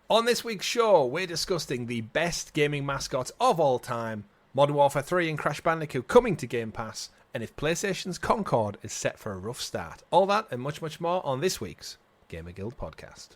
On this week's show, we're discussing the best gaming mascots of all time, Modern Warfare 3 and Crash Bandicoot coming to Game Pass, and if PlayStation's Concord is set for a rough start. All that and much, much more on this week's GamerGuild Podcast.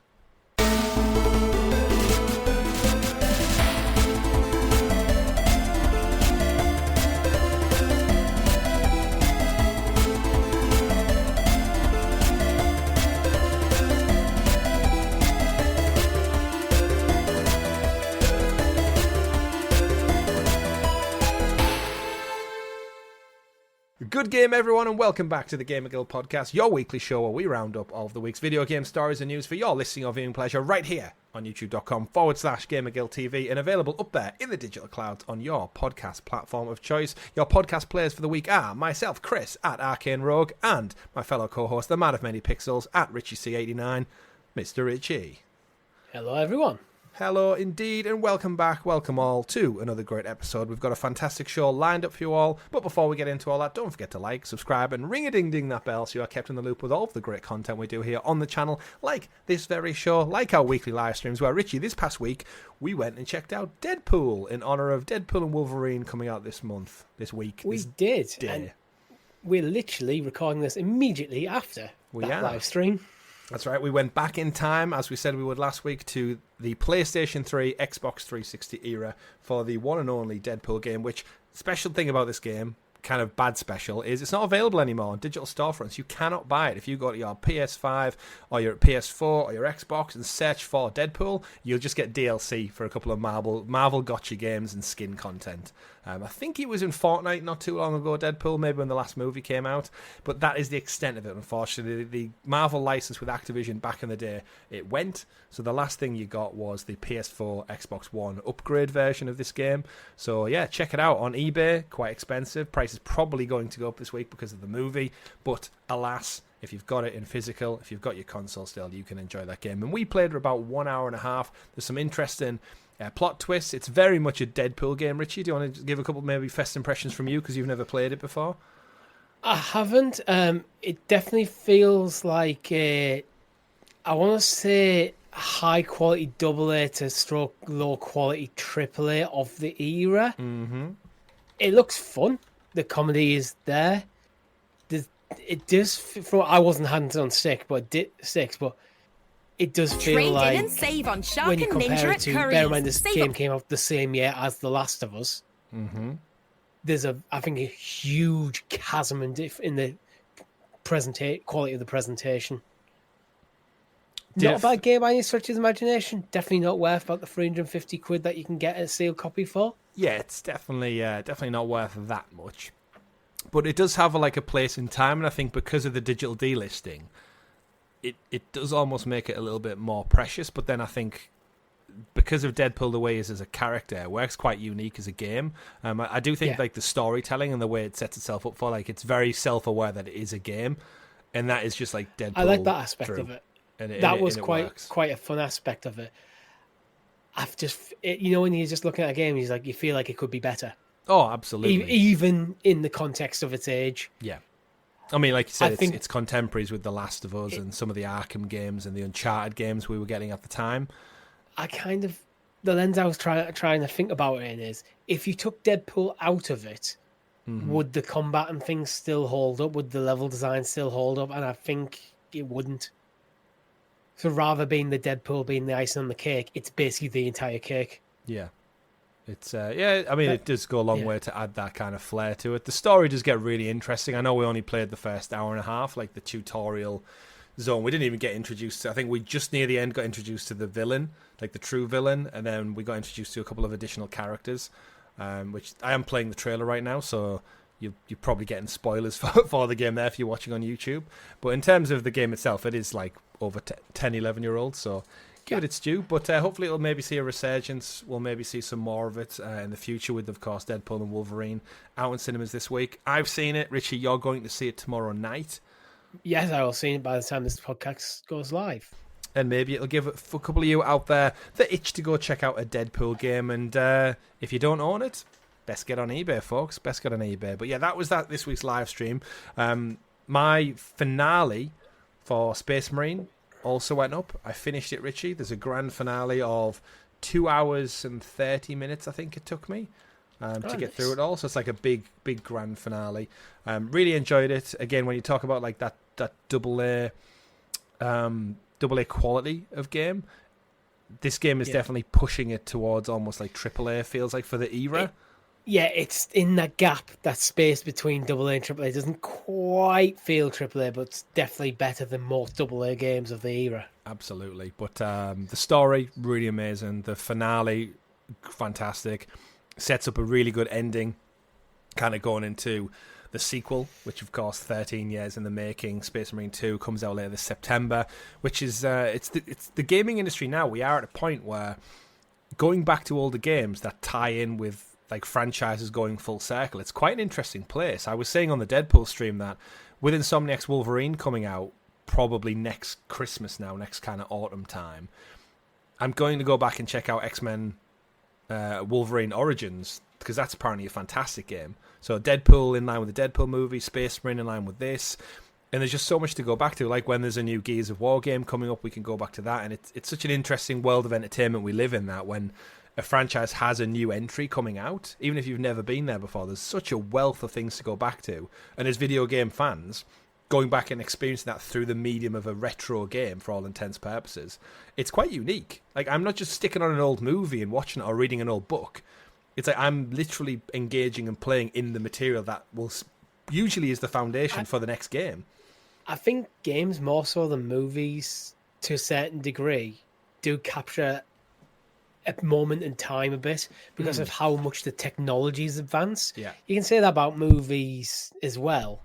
Good game, everyone, and welcome back to the GamerGuild Podcast, your weekly show where we round up all of the week's video game stories and news for your listening or viewing pleasure right here on youtube.com/GamerGuildTV and available up there in the digital clouds on your podcast platform of choice. Your podcast players for the week are myself, Chris, at Arcane Rogue, and my fellow co-host, the man of many pixels, at RichieC89, Mr. Richie. Hello, everyone. Hello indeed, and welcome back, welcome all to another great episode. We've got a fantastic show lined up for you all, but before we get into all that, don't forget to like, subscribe, and ring-a-ding-ding that bell so you are kept in the loop with all of the great content we do here on the channel, like this very show, like our weekly live streams, where, Richie, this past week, we went and checked out Deadpool in honour of Deadpool and Wolverine coming out this week. We did, and we're literally recording this immediately after that live stream. That's right, we went back in time, as we said we would last week, to the PlayStation 3, Xbox 360 era for the one and only Deadpool game, which, special thing about this game, kind of bad special, is it's not available anymore on digital storefronts. You cannot buy it. If you go to your PS5 or your PS4 or your Xbox and search for Deadpool, you'll just get DLC for a couple of Marvel gotcha games and skin content. I think it was in Fortnite not too long ago, Deadpool, maybe when the last movie came out, but that is the extent of it, unfortunately. The Marvel license with Activision back in the day, it went, so the last thing you got was the PS4, Xbox One upgrade version of this game. So yeah, check it out on eBay, quite expensive. Price is probably going to go up this week because of the movie, but alas, if you've got it in physical, if you've got your console still, you can enjoy that game. And we played for about 1 hour and a half. There's some interesting plot twists. It's very much a Deadpool game. Richie, do you want to give a couple maybe first impressions from you because you've never played it before? I haven't. It definitely feels like I want to say high quality AA to stroke low quality AAA of the era. Mm-hmm. It looks fun. The comedy is there. It does. I wasn't hands-on sick, but it does feel Trade like in and save on Shark when you and compare Ninja it to, at Curry's. bear in mind this Save game up. came out the same year as The Last of Us. Mm-hmm. There's I think a huge chasm in the quality of the presentation. Not a bad game by any stretch of the imagination. Definitely not worth about the £350 that you can get a sealed copy for. Yeah, it's definitely not worth that much. But it does have a place in time, and I think because of the digital delisting, it does almost make it a little bit more precious. But then I think because of Deadpool the way he is as a character, it works quite unique as a game. I do think the storytelling and the way it sets itself up for it's very self-aware that it is a game, and that is just like Deadpool. I like that aspect of it. That was quite a fun aspect of it. When you're just looking at a game, you feel like it could be better. Oh, absolutely. Even in the context of its age. Yeah. I mean, like you said, it's contemporaries with The Last of Us and some of the Arkham games and the Uncharted games we were getting at the time. The lens I was trying to think about it in is, if you took Deadpool out of it, would the combat and things still hold up? Would the level design still hold up? And I think it wouldn't. So rather being the Deadpool being the icing on the cake, it's basically the entire cake. Yeah. It's it does go a long way to add that kind of flair to it. The story does get really interesting. I know we only played the first hour and a half, like the tutorial zone. We didn't even get introduced to, I think we just near the end got introduced to the villain, like the true villain, and then we got introduced to a couple of additional characters, which I am playing the trailer right now, so you're probably getting spoilers for the game there if you're watching on YouTube. But in terms of the game itself, it is like over 10, 11-year-olds, so give it its due, but hopefully it'll maybe see a resurgence. We'll maybe see some more of it in the future with, of course, Deadpool and Wolverine out in cinemas this week. I've seen it. Richie, you're going to see it tomorrow night. Yes, I will see it by the time this podcast goes live. And maybe it'll give a couple of you out there the itch to go check out a Deadpool game. And if you don't own it, best get on eBay, folks. Best get on eBay. But yeah, that was this week's live stream. My finale for Space Marine also went up. I finished it, Richie. There's a grand finale of 2 hours and 30 minutes, I think it took me to get through it all. So it's like a big grand finale. Really enjoyed it. Again, when you talk about like that double A quality of game, this game is definitely pushing it towards almost like AAA, feels like, for the era. It's in that gap, that space between AA and AAA. It doesn't quite feel AAA, but it's definitely better than most AA games of the era. Absolutely. But the story, really amazing. The finale, fantastic. Sets up a really good ending, kind of going into the sequel, which of course 13 years in the making. Space Marine 2 comes out later this September, which is it's the gaming industry now. We are at a point where going back to all the games that tie in with like franchises going full circle, it's quite an interesting place. I was saying on the Deadpool stream that with Insomniac's Wolverine coming out probably next Christmas now, next kind of autumn time, I'm going to go back and check out X-Men Wolverine Origins, because that's apparently a fantastic game. So Deadpool in line with the Deadpool movie, Space Marine in line with this, and there's just so much to go back to. Like when there's a new Gears of War game coming up, we can go back to that, and it's such an interesting world of entertainment we live in, that when a franchise has a new entry coming out, even if you've never been there before, there's such a wealth of things to go back to. And as video game fans, going back and experiencing that through the medium of a retro game, for all intents and purposes, it's quite unique. Like, I'm not just sticking on an old movie and watching it or reading an old book. It's like I'm literally engaging and playing in the material that will usually is the foundation for the next game. I think games, more so than movies, to a certain degree, do capture a moment in time a bit because of how much the technology's advanced. Yeah. You can say that about movies as well,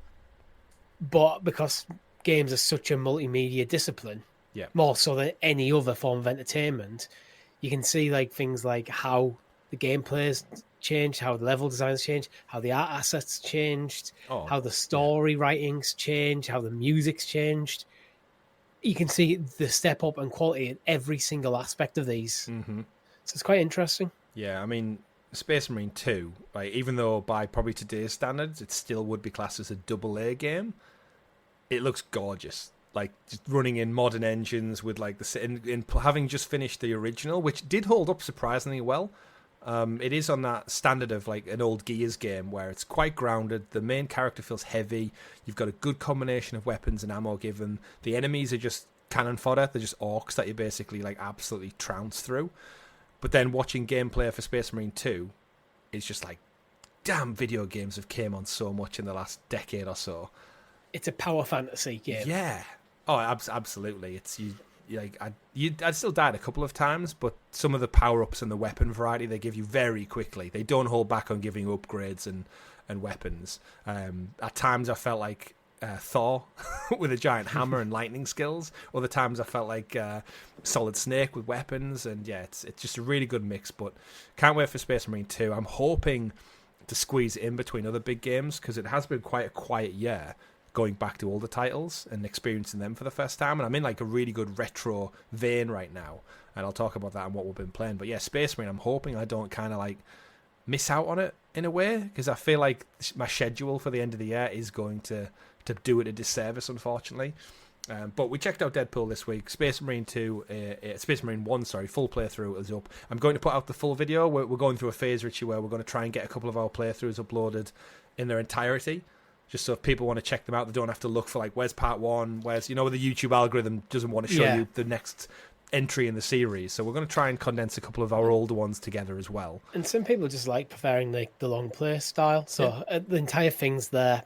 but because games are such a multimedia discipline, more so than any other form of entertainment, you can see like things like how the gameplay's changed, how the level designs changed, how the art assets changed, how the story writings changed, how the music's changed. You can see the step up in quality in every single aspect of these. Mm-hmm. So it's quite interesting. Yeah, I mean, Space Marine 2, like, even though by probably today's standards it still would be classed as a AA game, it looks gorgeous. Like, just running in modern engines with like in having just finished the original, which did hold up surprisingly well. It is on that standard of like an old Gears game where it's quite grounded. The main character feels heavy. You've got a good combination of weapons and ammo given. The enemies are just cannon fodder. They're just orcs that you basically like absolutely trounce through. But then watching gameplay for Space Marine 2 is just like, damn, video games have came on so much in the last decade or so. It's a power fantasy game. Yeah. Oh, absolutely. It's I'd still died a couple of times, but some of the power-ups and the weapon variety they give you very quickly. They don't hold back on giving you upgrades and weapons. At times I felt like Thor with a giant hammer and lightning skills. Other times I felt like Solid Snake with weapons, and it's just a really good mix. But can't wait for Space Marine 2. I'm hoping to squeeze it in between other big games, because it has been quite a quiet year going back to all the titles and experiencing them for the first time, and I'm in like a really good retro vein right now, and I'll talk about that and what we've been playing. But yeah, Space Marine, I'm hoping I don't kind of like miss out on it in a way, because I feel like my schedule for the end of the year is going to do it a disservice, unfortunately. But we checked out Deadpool this week. Space Marine 1, full playthrough is up. I'm going to put out the full video. We're going through a phase, Richie, where we're going to try and get a couple of our playthroughs uploaded in their entirety, just so if people want to check them out, they don't have to look for like, where's part one, where's, the YouTube algorithm doesn't want to show you the next entry in the series. So we're going to try and condense a couple of our older ones together as well. And some people just like preferring the long play style. So the entire thing's there.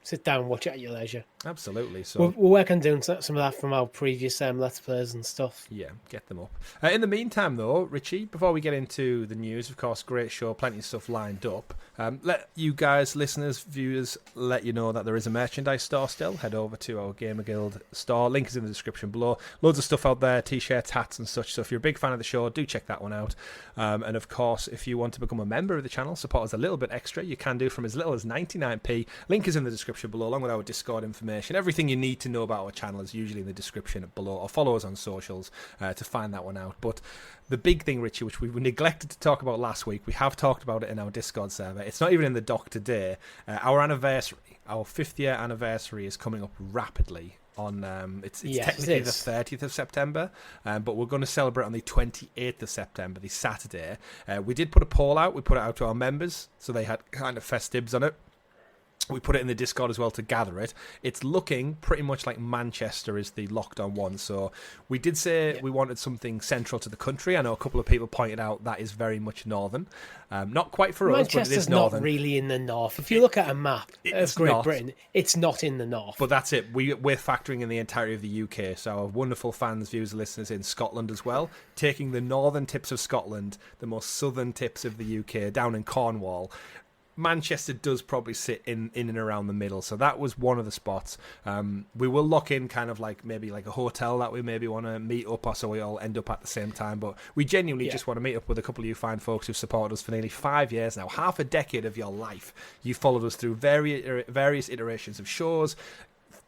Sit down, watch it at your leisure. Absolutely. So we'll work on doing some of that from our previous Let's Plays and stuff. Yeah, get them up. In the meantime, though, Richie, before we get into the news, of course, great show, plenty of stuff lined up. Let you guys, listeners, viewers, let you know that there is a merchandise store still. Head over to our GamerGuild store. Link is in the description below. Loads of stuff out there, t-shirts, hats and such. So if you're a big fan of the show, do check that one out. And of course, if you want to become a member of the channel, support us a little bit extra, you can do from as little as 99p. Link is in the description below, along with our Discord information. Everything you need to know about our channel is usually in the description below, or follow us on socials to find that one out. But the big thing, Richie, which we neglected to talk about last week, we have talked about it in our Discord server. It's not even in the doc today. Our anniversary, our 5th year anniversary, is coming up rapidly. on it's Yes, technically it the is. 30th of September, but we're going to celebrate on the 28th of September, the Saturday. We did put a poll out. We put it out to our members, so they had kind of first dibs on it. We put it in the Discord as well to gather it. It's looking pretty much like Manchester is the locked-on one. So we did say we wanted something central to the country. I know a couple of people pointed out that is very much northern. Not quite for us, but it is Manchester's northern. not really in the north. If you look at a map of Great Britain, it's not in the north. But that's it. We're factoring in the entirety of the UK. So our wonderful fans, viewers, and listeners in Scotland as well, taking the northern tips of Scotland, the most southern tips of the UK, down in Cornwall. Manchester does probably sit in and around the middle, so that was one of the spots. We will lock in kind of like maybe like a hotel that we maybe want to meet up, or so we all end up at the same time. But we genuinely just want to meet up with a couple of you fine folks who've supported us for nearly 5 years now, half a decade of your life. You followed us through various iterations of shows,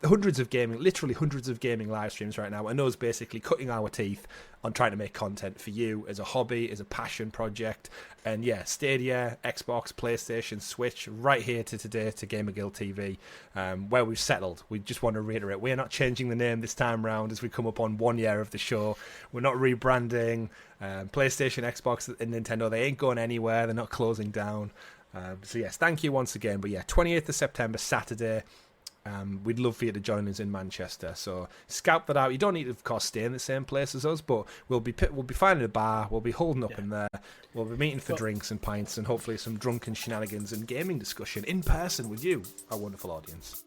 literally hundreds of gaming live streams right now, and us basically cutting our teeth on trying to make content for you as a hobby, as a passion project. And yeah, Stadia, Xbox, PlayStation, Switch, right here to today to GamerGuildTV, where we've settled. We just want to reiterate, we're not changing the name this time round as we come up on 1 year of the show. We're not rebranding. PlayStation, Xbox, and Nintendo, they ain't going anywhere. They're not closing down. So yes, thank you once again. But yeah, 28th of September, Saturday. We'd love for you to join us in Manchester. So scout that out. You don't need to, of course, stay in the same place as us, but we'll be finding a bar. We'll be holding up in there. We'll be meeting for drinks and pints and hopefully some drunken shenanigans and gaming discussion in person with you, our wonderful audience.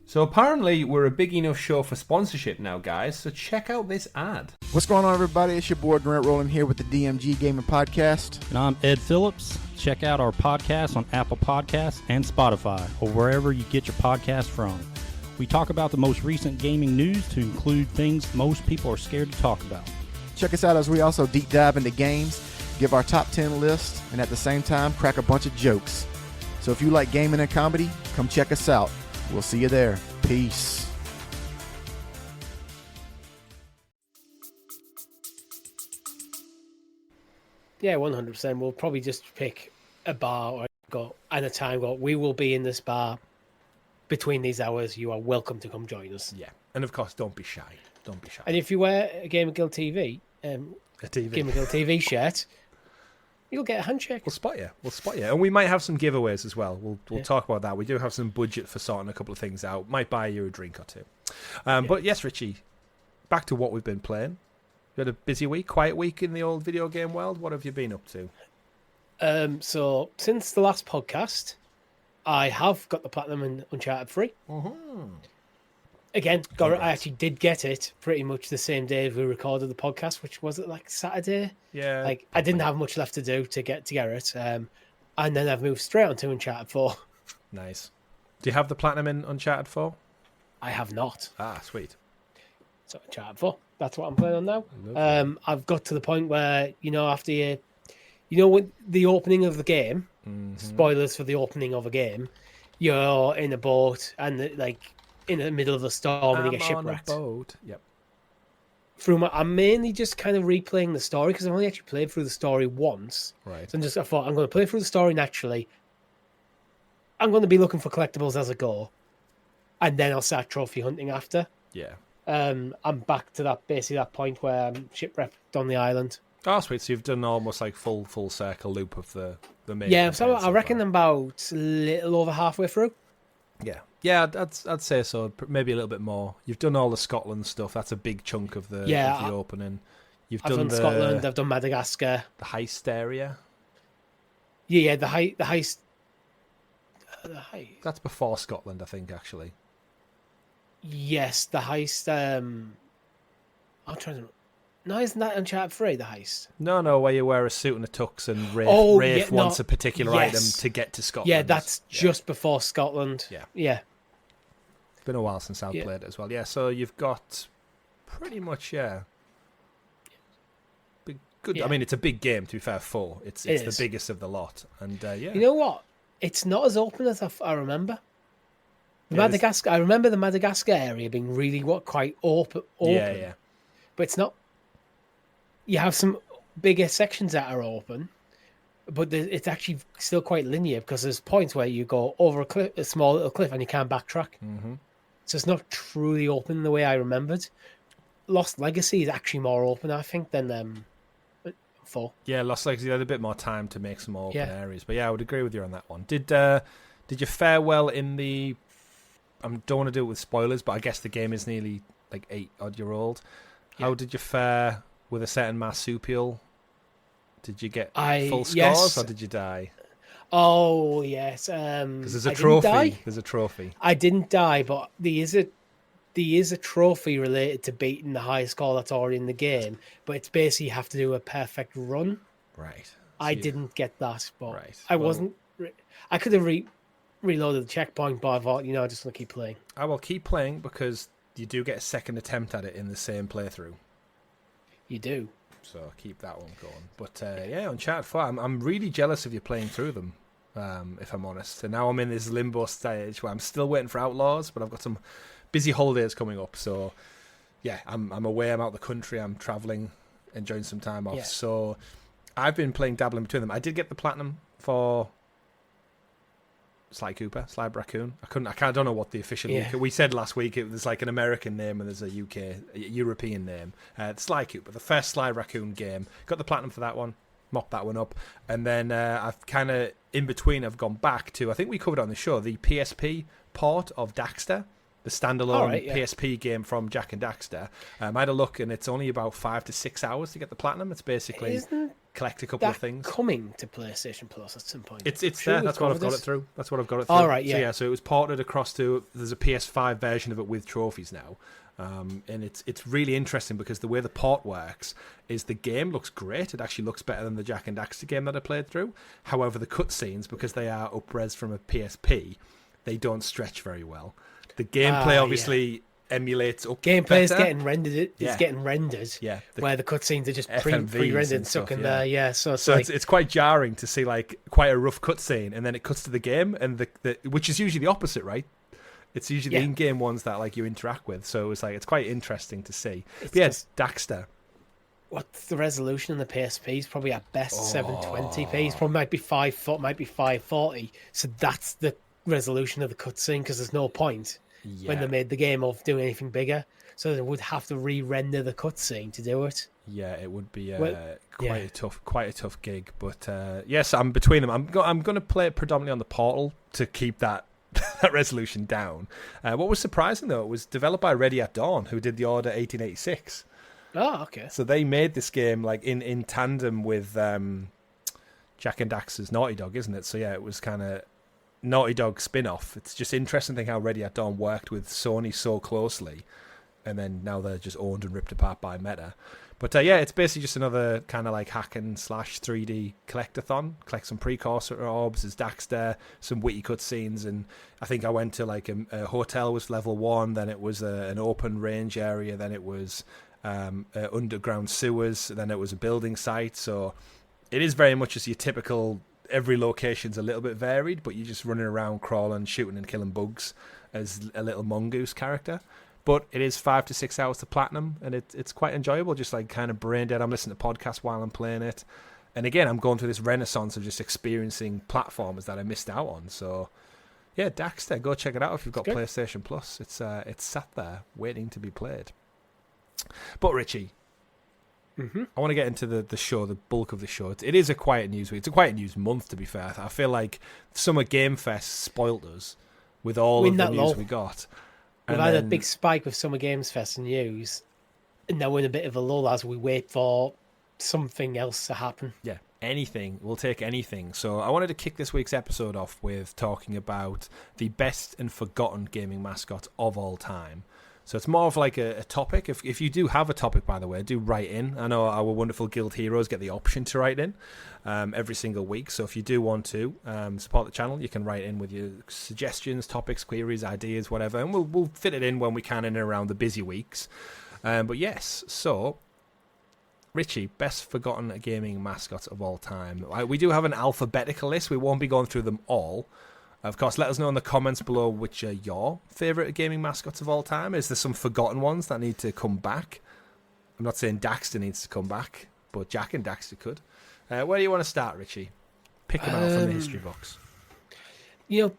So apparently we're a big enough show for sponsorship now, guys. So check out this ad. What's going on, everybody? It's your boy Grant Rowland here with the DMG Gaming Podcast. And I'm Ed Phillips. Check out our podcast on Apple Podcasts and Spotify, or wherever you get your podcast from. We talk about the most recent gaming news to include things most people are scared to talk about. Check us out as we also deep dive into games, give our top 10 list, and at the same time, crack a bunch of jokes. So if you like gaming and comedy, come check us out. We'll see you there. Peace. Yeah, 100%. We'll probably just pick a bar or a time. We will be in this bar between these hours. You are welcome to come join us. Yeah, and of course, don't be shy. Don't be shy. And if you wear a GamerGuild TV, GamerGuild TV shirt, you'll get a handshake. We'll spot you. And we might have some giveaways as well. We'll talk about that. We do have some budget for sorting a couple of things out. Might buy you a drink or two. But yes, Richie, back to what we've been playing. You had a busy week, quiet week in the old video game world. What have you been up to? So since the last podcast, I have got the Platinum in Uncharted 3. Mm-hmm. Again, I actually did get it pretty much the same day we recorded the podcast, which was it like Saturday? Yeah. Like I didn't have much left to do to get it. And then I've moved straight on to Uncharted 4. Nice. Do you have the Platinum in Uncharted 4? I have not. Ah, sweet. So Uncharted 4. That's what I'm playing on now. I've got to the point where, after when the opening of the game, spoilers for the opening of a game, you're in a boat and in the middle of a storm and you get shipwrecked. On a boat. Yep. I'm mainly just kind of replaying the story because I've only actually played through the story once. Right. So I thought I'm going to play through the story naturally. I'm going to be looking for collectibles as I go, and then I'll start trophy hunting after. Yeah. I'm back to that point where I'm shipwrecked on the island. Oh, sweet. So you've done almost like full circle loop of the main. Yeah, so I reckon I'm about a little over halfway through. Yeah, I'd say so. Maybe a little bit more. You've done all the Scotland stuff. That's a big chunk of the opening. I've done Scotland. I've done Madagascar. The heist area. Yeah, the heist. That's before Scotland, I think, actually. Yes, the heist. I'm trying to. No, isn't that Uncharted 3, the heist? No, where you wear a suit and a tux and Rafe wants a particular item to get to Scotland. Yeah, that's just before Scotland. Yeah. It's been a while since I've played it as well. Yeah, so you've got pretty much, good. Yeah. I mean, it's a big game, to be fair, 4. It's the biggest of the lot. And, You know what? It's not as open as I remember. Madagascar. I remember the Madagascar area being really quite open. Yeah. But it's not. You have some bigger sections that are open, but it's actually still quite linear because there's points where you go over a small little cliff, and you can't backtrack. Mm-hmm. So it's not truly open the way I remembered. Lost Legacy is actually more open, I think, than 4. Yeah, Lost Legacy had a bit more time to make some more open Yeah. areas. But yeah, I would agree with you on that one. Did you fare well in the... I don't want to do it with spoilers, but I guess the game is nearly like 8-odd-year-old. Yeah. How did you fare with a certain marsupial? Did you get full scores, yes. or did you die? Oh, yes. Because there's a I didn't trophy. die. There's a trophy. I didn't die, but there is a trophy related to beating the highest score that's already in the game. But it's basically you have to do a perfect run. Right. So I didn't get that, but Right. I Well- wasn't. I could have reloaded the checkpoint, but I thought, I just want to keep playing. I will keep playing because you do get a second attempt at it in the same playthrough. You do. So keep that one going. But yeah, Uncharted 4, I'm really jealous of you playing through them, if I'm honest. And now I'm in this limbo stage where I'm still waiting for Outlaws, but I've got some busy holidays coming up. So yeah, I'm away, I'm out the country, I'm travelling, enjoying some time off. Yeah. So I've been dabbling between them. I did get the platinum for Sly Raccoon. I don't know what the official Yeah. UK. We said last week it was like an American name and there's a European name. Sly Cooper, the first Sly Raccoon game. Got the platinum for that one. Mopped that one up. And then I've kind of, in between, I've gone back to, I think we covered on the show, the PSP port of Daxter. The standalone PSP game from Jack and Daxter. I had a look and it's only about 5 to 6 hours to get the platinum. It's basically collect a couple of things. Coming to PlayStation Plus at some point. It's Sure, there. we've That's what I've covered got this. it through. That's what I've got it through. All right, yeah. So, so it was ported across to. There's a PS5 version of it with trophies now, and it's really interesting because the way the port works is the game looks great. It actually looks better than the Jack and Daxter game that I played through. However, the cutscenes, because they are up-res from a PSP, they don't stretch very well. The gameplay obviously emulates up. Gameplay is better. getting rendered. It's getting rendered. Yeah, where the cutscenes are just FMVs pre-rendered and stuck stuff, in yeah. there. Yeah, so it's quite jarring to see like quite a rough cutscene, and then it cuts to the game, and the which is usually the opposite, right? It's usually the in-game ones that like you interact with. So it's quite interesting to see. But yeah, it's Daxter. What's the resolution in the PSP? Is probably at best 720p. It's probably might be 540. So that's the resolution of the cutscene because there's no point when they made the game of doing anything bigger. So they would have to re-render the cutscene to do it. Yeah, it would be quite a tough gig. But yes, I'm between them. I'm going to play it predominantly on the Portal to keep that that resolution down. What was surprising though, it was developed by Ready at Dawn, who did the Order 1886. Oh, okay. So they made this game like in tandem with Jack and Daxter's Naughty Dog, isn't it? So yeah, it was kind of Naughty Dog spin-off. It's just interesting to think how Ready at Dawn worked with Sony so closely, and then now they're just owned and ripped apart by Meta. But yeah, it's basically just another kind of like hack and slash 3D collectathon. Collect some precursor orbs as Daxter, some witty cutscenes, and I think I went to like a hotel was level 1, then it was an open range area, then it was underground sewers, then it was a building site. So it is very much as your typical. Every location's a little bit varied, but you're just running around, crawling, shooting, and killing bugs as a little mongoose character. But it is 5 to 6 hours to platinum, and it's quite enjoyable. Just like kind of brain dead. I'm listening to podcasts while I'm playing it, and again, I'm going through this renaissance of just experiencing platformers that I missed out on. So, yeah, Daxter, go check it out if you've got PlayStation Plus. It's sat there waiting to be played. But Richie. I want to get into the show, the bulk of the show. It is a quiet news week. It's a quiet news month, to be fair. I feel like Summer Game Fest spoilt us with all of the news we got. We've had a big spike with Summer Games Fest news, and now we're in a bit of a lull as we wait for something else to happen. Yeah, anything. We'll take anything. So I wanted to kick this week's episode off with talking about the best and forgotten gaming mascots of all time. So it's more of like a topic. If you do have a topic, by the way, do write in. I know our wonderful guild heroes get the option to write in every single week. So if you do want to support the channel, you can write in with your suggestions, topics, queries, ideas, whatever. And we'll fit it in when we can in and around the busy weeks. But yes, so Richie, best forgotten gaming mascots of all time. We do have an alphabetical list. We won't be going through them all. Of course, let us know in the comments below which are your favourite gaming mascots of all time. Is there some forgotten ones that need to come back? I'm not saying Daxter needs to come back, but Jack and Daxter could. Where do you want to start, Richie? Pick them out from the history books.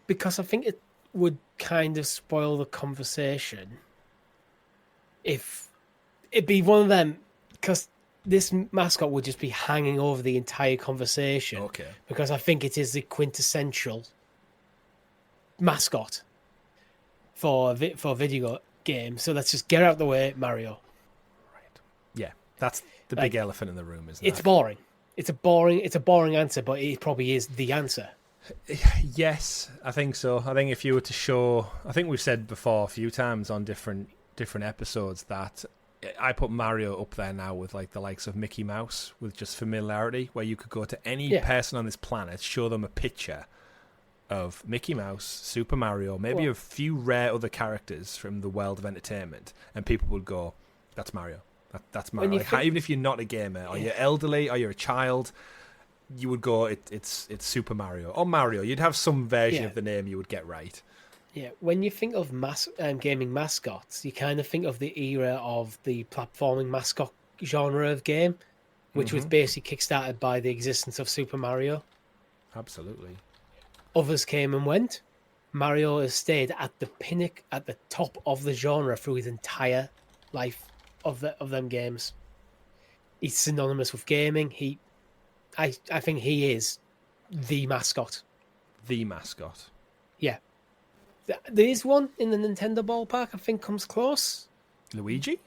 Because I think would kind of spoil the conversation if it'd be one of them, because this mascot would just be hanging over the entire conversation. Okay. Because I think it is the quintessential mascot for a video game. So let's just get out of the way, Mario. Right. Yeah, that's the big elephant in the room, isn't it? It's boring. It's a boring answer, but it probably is the answer. Yes, I think so. I think if you were to show, I think we've said before a few times on different episodes that I put Mario up there now with like the likes of Mickey Mouse, with just familiarity, where you could go to any person on this planet, show them a picture of Mickey Mouse, Super Mario, maybe a few rare other characters from the world of entertainment, and people would go, "That's Mario. That's Mario." Like, even if you're not a gamer, or you're elderly, or you're a child, you would go, "It's Super Mario or Mario." You'd have some version of the name you would get right. Yeah, when you think of gaming mascots, you kind of think of the era of the platforming mascot genre of game, which was basically kickstarted by the existence of Super Mario. Absolutely. Others came and went. Mario has stayed at the pinnacle, at the top of the genre through his entire life of them games. He's synonymous with gaming. I think he is the mascot. The mascot. Yeah. There is one in the Nintendo ballpark I think comes close. Luigi?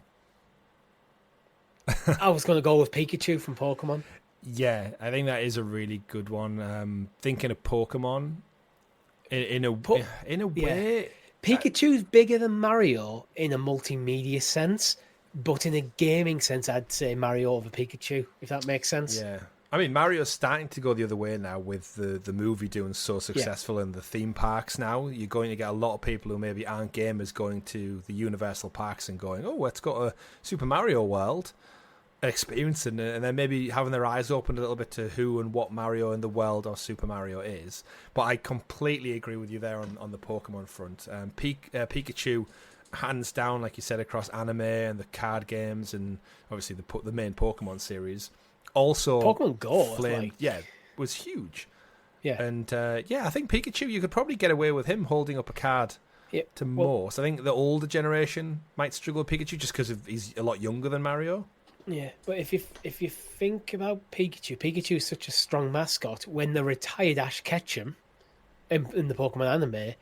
I was going to go with Pikachu from Pokemon. Yeah, I think that is a really good one. Thinking of Pokemon, in a way, Pikachu's bigger than Mario in a multimedia sense, but in a gaming sense, I'd say Mario over Pikachu, if that makes sense. Yeah. I mean, Mario's starting to go the other way now with the movie doing so successful in the theme parks now. You're going to get a lot of people who maybe aren't gamers going to the Universal parks and going, "Oh, let's go to Super Mario World," experiencing it, and then maybe having their eyes opened a little bit to who and what Mario in the world of Super Mario is. But I completely agree with you there on the Pokemon front. Pikachu, hands down, like you said, across anime and the card games and obviously the main Pokemon series. Also, Pokemon Go was huge. Yeah. And I think Pikachu, you could probably get away with him holding up a card to most. I think the older generation might struggle with Pikachu just because he's a lot younger than Mario. Yeah, but if you think about Pikachu is such a strong mascot. When they retired Ash Ketchum in the Pokemon anime,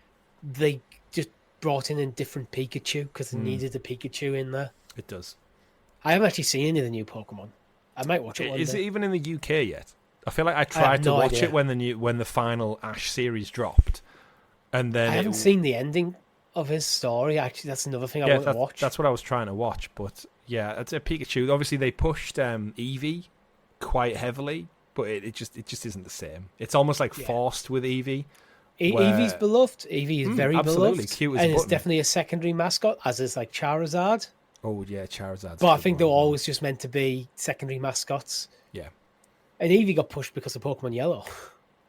they just brought in a different Pikachu because they needed a Pikachu in there. It does. I haven't actually seen any of the new Pokemon. I might watch it one day. Is it even in the UK yet? I feel like I tried to watch it when the final Ash series dropped, and then I haven't seen the ending of his story. Actually, that's another thing I want to watch. That's what I was trying to watch, but yeah, it's a Pikachu. Obviously, they pushed Eevee quite heavily, but it just isn't the same. It's almost like forced with Eevee. Eevee's beloved. Eevee is very absolutely beloved, cute as and a it's button. definitely a secondary mascot, as is like Charizard. Oh yeah, Charizard. But I think they're always just meant to be secondary mascots. Yeah. And Eevee got pushed because of Pokemon Yellow.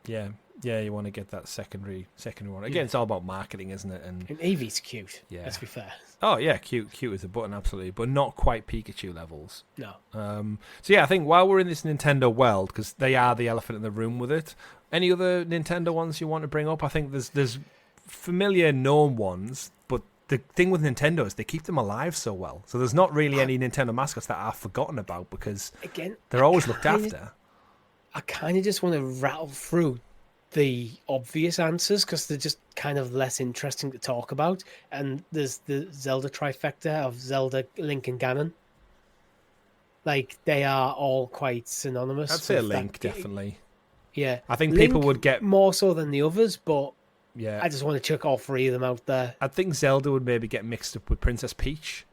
Yeah, you want to get that secondary one. Again, it's all about marketing, isn't it? And Eevee's cute. Yeah. Let's be fair. Oh yeah, cute as a button, absolutely, but not quite Pikachu levels. No. So yeah, I think while we're in this Nintendo world, because they are the elephant in the room with it. Any other Nintendo ones you want to bring up? I think there's familiar known ones, but the thing with Nintendo is they keep them alive so well. So there's not really any Nintendo mascots that are forgotten about because they're always looked after. I kind of just want to rattle through the obvious answers because they're just kind of less interesting to talk about. And there's the Zelda trifecta of Zelda, Link, and Ganon. Like, they are all quite synonymous. I'd say Link, definitely. Yeah. I think Link people would get more so than the others, but yeah, I just want to chuck all three of them out there. I think Zelda would maybe get mixed up with Princess Peach,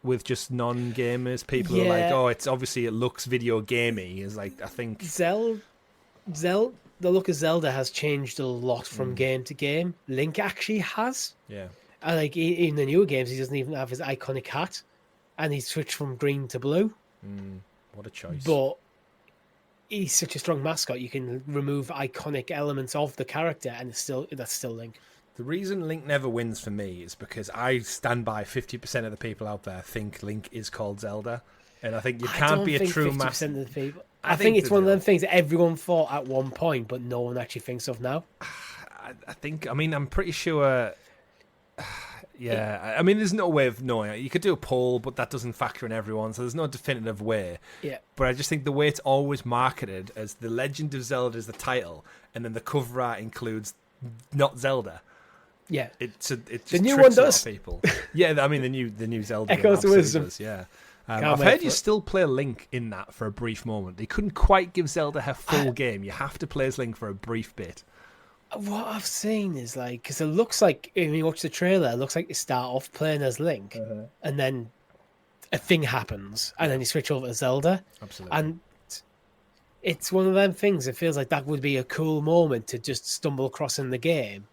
with just non-gamers. People who are like, oh, it looks video gamey. Is like, I think the look of Zelda has changed a lot from game to game. Link actually has. Yeah. And like in the newer games, he doesn't even have his iconic hat, and he's switched from green to blue. What a choice! But he's such a strong mascot. You can remove iconic elements of the character, and that's still Link. The reason Link never wins for me is because I stand by 50% of the people out there think Link is called Zelda, and I think you can't be a true master. 50% of the people. I think it's one of them things that everyone thought at one point, but no one actually thinks of now. I think. I mean, I'm pretty sure. Yeah, I mean, there's no way of knowing it. You could do a poll, but that doesn't factor in everyone, so there's no definitive way. Yeah. But I just think the way it's always marketed as The Legend of Zelda is the title, and then the cover art includes not Zelda. Yeah. It just the new tricks one a lot does. of people. Yeah, I mean the new Zelda. Echoes of absolutely Wisdom. does, yeah. Can't I've wait heard for you it. still play Link in that for a brief moment. They couldn't quite give Zelda her full game. You have to play as Link for a brief bit. What I've seen is like, because it looks like, when you watch the trailer, it looks like you start off playing as Link, and then a thing happens, and then you switch over to Zelda. Absolutely. And it's one of them things, it feels like that would be a cool moment to just stumble across in the game.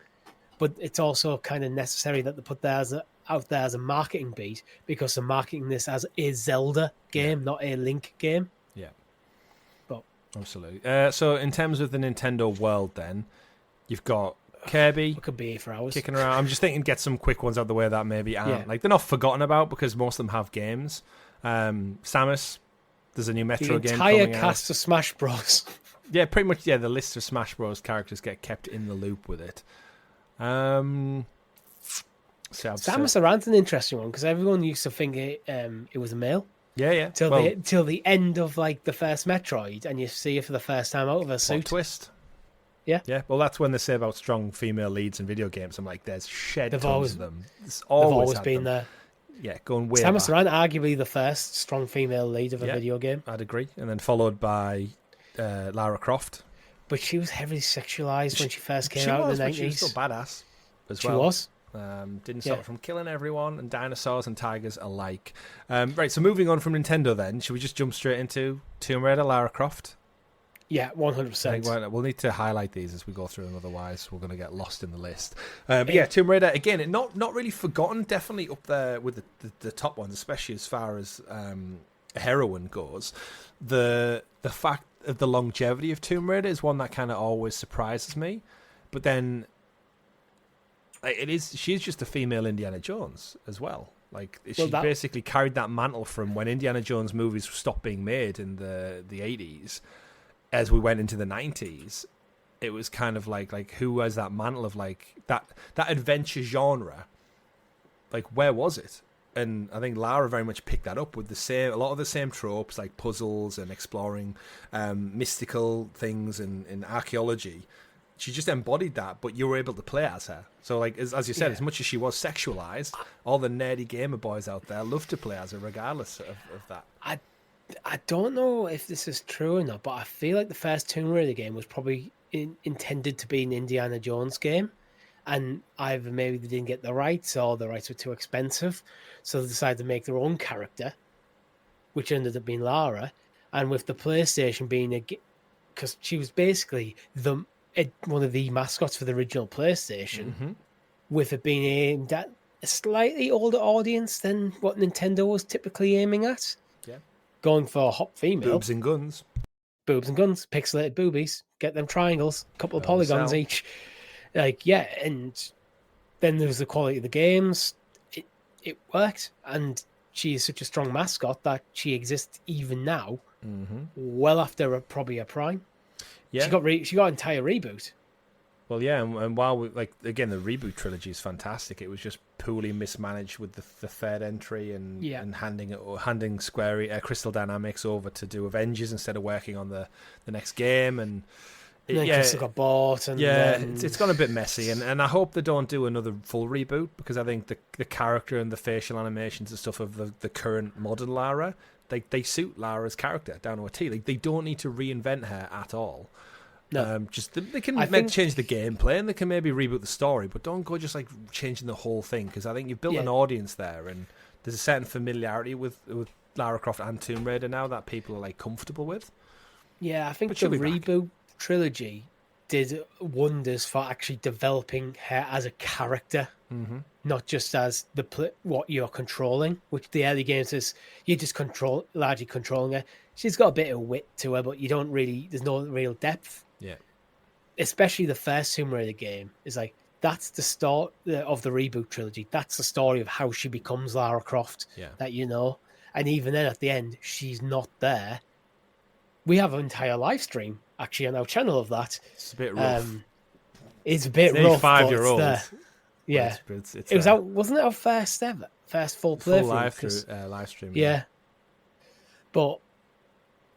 But it's also kind of necessary that they put that out there as a marketing beat, because they're marketing this as a Zelda game, not a Link game. Yeah. But absolutely. So in terms of the Nintendo world then, you've got Kirby it could be here for hours. kicking around. I'm just thinking get some quick ones out of the way that maybe aren't. Like, they're not forgotten about because most of them have games. Samus, there's a new Metro The game entire coming cast of Smash Bros. Yeah, pretty much, the list of Smash Bros. Characters get kept in the loop with it. So Samus Aran's an interesting one, because everyone used to think it was a male. Yeah. Till the end of like the first Metroid, and you see her for the first time out of her suit. Twist. Yeah. Well, that's when they say about strong female leads in video games. I'm like, there's They've tons always- of them. It's They've always always had been them. there. Yeah, going way Samus back. Aran, arguably the first strong female lead of a video game, I'd agree. And then followed by Lara Croft. but she was heavily sexualized when she first came out was, in the but she was 90s. still badass as She well. was. Didn't stop her from killing everyone and dinosaurs and tigers alike. Right, so moving on from Nintendo then, should we just jump straight into Tomb Raider, Lara Croft? Yeah, I think 100%. we'll need to highlight these as we go through them, otherwise we're going to get lost in the list. But yeah, Tomb Raider, again, not really forgotten, definitely up there with the top ones, especially as far as heroine goes. The fact of the longevity of Tomb Raider is one that kind of always surprises me. But then she's just a female Indiana Jones as well. Like, she basically carried that mantle from when Indiana Jones movies stopped being made in the 80s. As we went into the 90s, it was kind of like who has that mantle of like that adventure genre? Like, where was it? And I think Lara very much picked that up with a lot of the same tropes, like puzzles and exploring mystical things and archaeology. She just embodied that, but you were able to play as her. So, like, as you said, as much as she was sexualized, all the nerdy gamer boys out there loved to play as her, regardless of that. I don't know if this is true or not, but I feel like the first Tomb Raider game was probably intended to be an Indiana Jones game, and either maybe they didn't get the rights or the rights were too expensive, so they decided to make their own character, which ended up being Lara. And with the PlayStation being because she was basically one of the mascots for the original PlayStation, with it being aimed at a slightly older audience than what Nintendo was typically aiming at. Yeah. Going for a hot female. Boobs and guns. Boobs and guns, pixelated boobies, get them triangles, a couple of That'll polygons sell. each. Like, yeah, and then there's the quality of the games. It worked, and she is such a strong mascot that she exists even now, well after probably a prime. Yeah. She got an entire reboot. Well, yeah, and while the reboot trilogy is fantastic, it was just poorly mismanaged with the third entry and handing Crystal Dynamics over to do Avengers instead of working on the next game, and then Crystal got bought, and it's gone a bit messy, and I hope they don't do another full reboot, because I think the character and the facial animations and stuff of the current modern Lara, they suit Lara's character down to a T. Like, they don't need to reinvent her at all. No. They can change the gameplay, and they can maybe reboot the story, but don't go just like changing the whole thing, because I think you've built an audience there, and there's a certain familiarity with Lara Croft and Tomb Raider now that people are like comfortable with. Yeah, I think But the she'll be back. reboot trilogy did wonders for actually developing her as a character, not just as what you're controlling. Which the early games is you're just largely controlling her. She's got a bit of wit to her, but there's no real depth. Yeah. Especially the first Tomb Raider game is like, that's the start of the reboot trilogy. That's the story of how she becomes Lara Croft. Yeah. That you know, and even then at the end, she's not there. We have an entire live stream actually on our channel of that. It's a bit rough. It's a bit nearly rough, 5-year-old. but it's there. Yeah, it's it was out. Wasn't it our first full playthrough? live stream. Yeah, but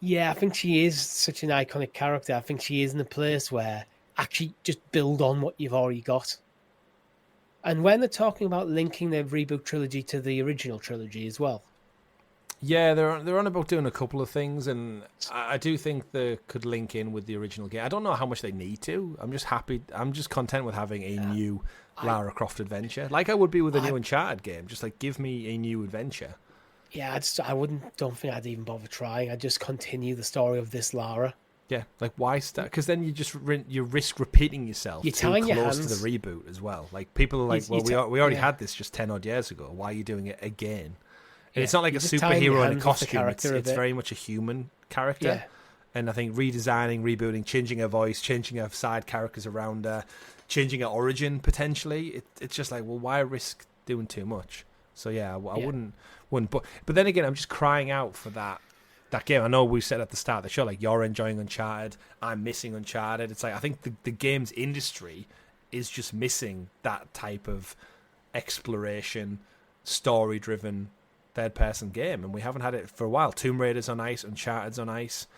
yeah, I think she is such an iconic character. I think she is in a place where actually just build on what you've already got. And when they're talking about linking the reboot trilogy to the original trilogy as well. Yeah, they're on about doing a couple of things, and I do think they could link in with the original game. I don't know how much they need to. I'm just content with having a new Lara Croft adventure, like I would be with a new Uncharted game. Just like give me a new adventure. Yeah, don't think I'd even bother trying. I'd just continue the story of this Lara. Yeah, like why start? Because then you risk repeating yourself. You're tying too your close hands. to the reboot as well. Like people are like, we already had this just 10 odd years ago. Why are you doing it again? And it's not like a superhero in a costume. It's very much a human character. Yeah. And I think redesigning, rebooting, changing her voice, changing her side characters around her, changing her origin potentially. It's just like, well, why risk doing too much? So yeah, I wouldn't. But then again, I'm just crying out for that game. I know we said at the start of the show, like, you're enjoying Uncharted, I'm missing Uncharted. It's like, I think the games industry is just missing that type of exploration, story-driven third-person game, and we haven't had it for a while. Tomb Raider's on ice, Uncharted's on ice,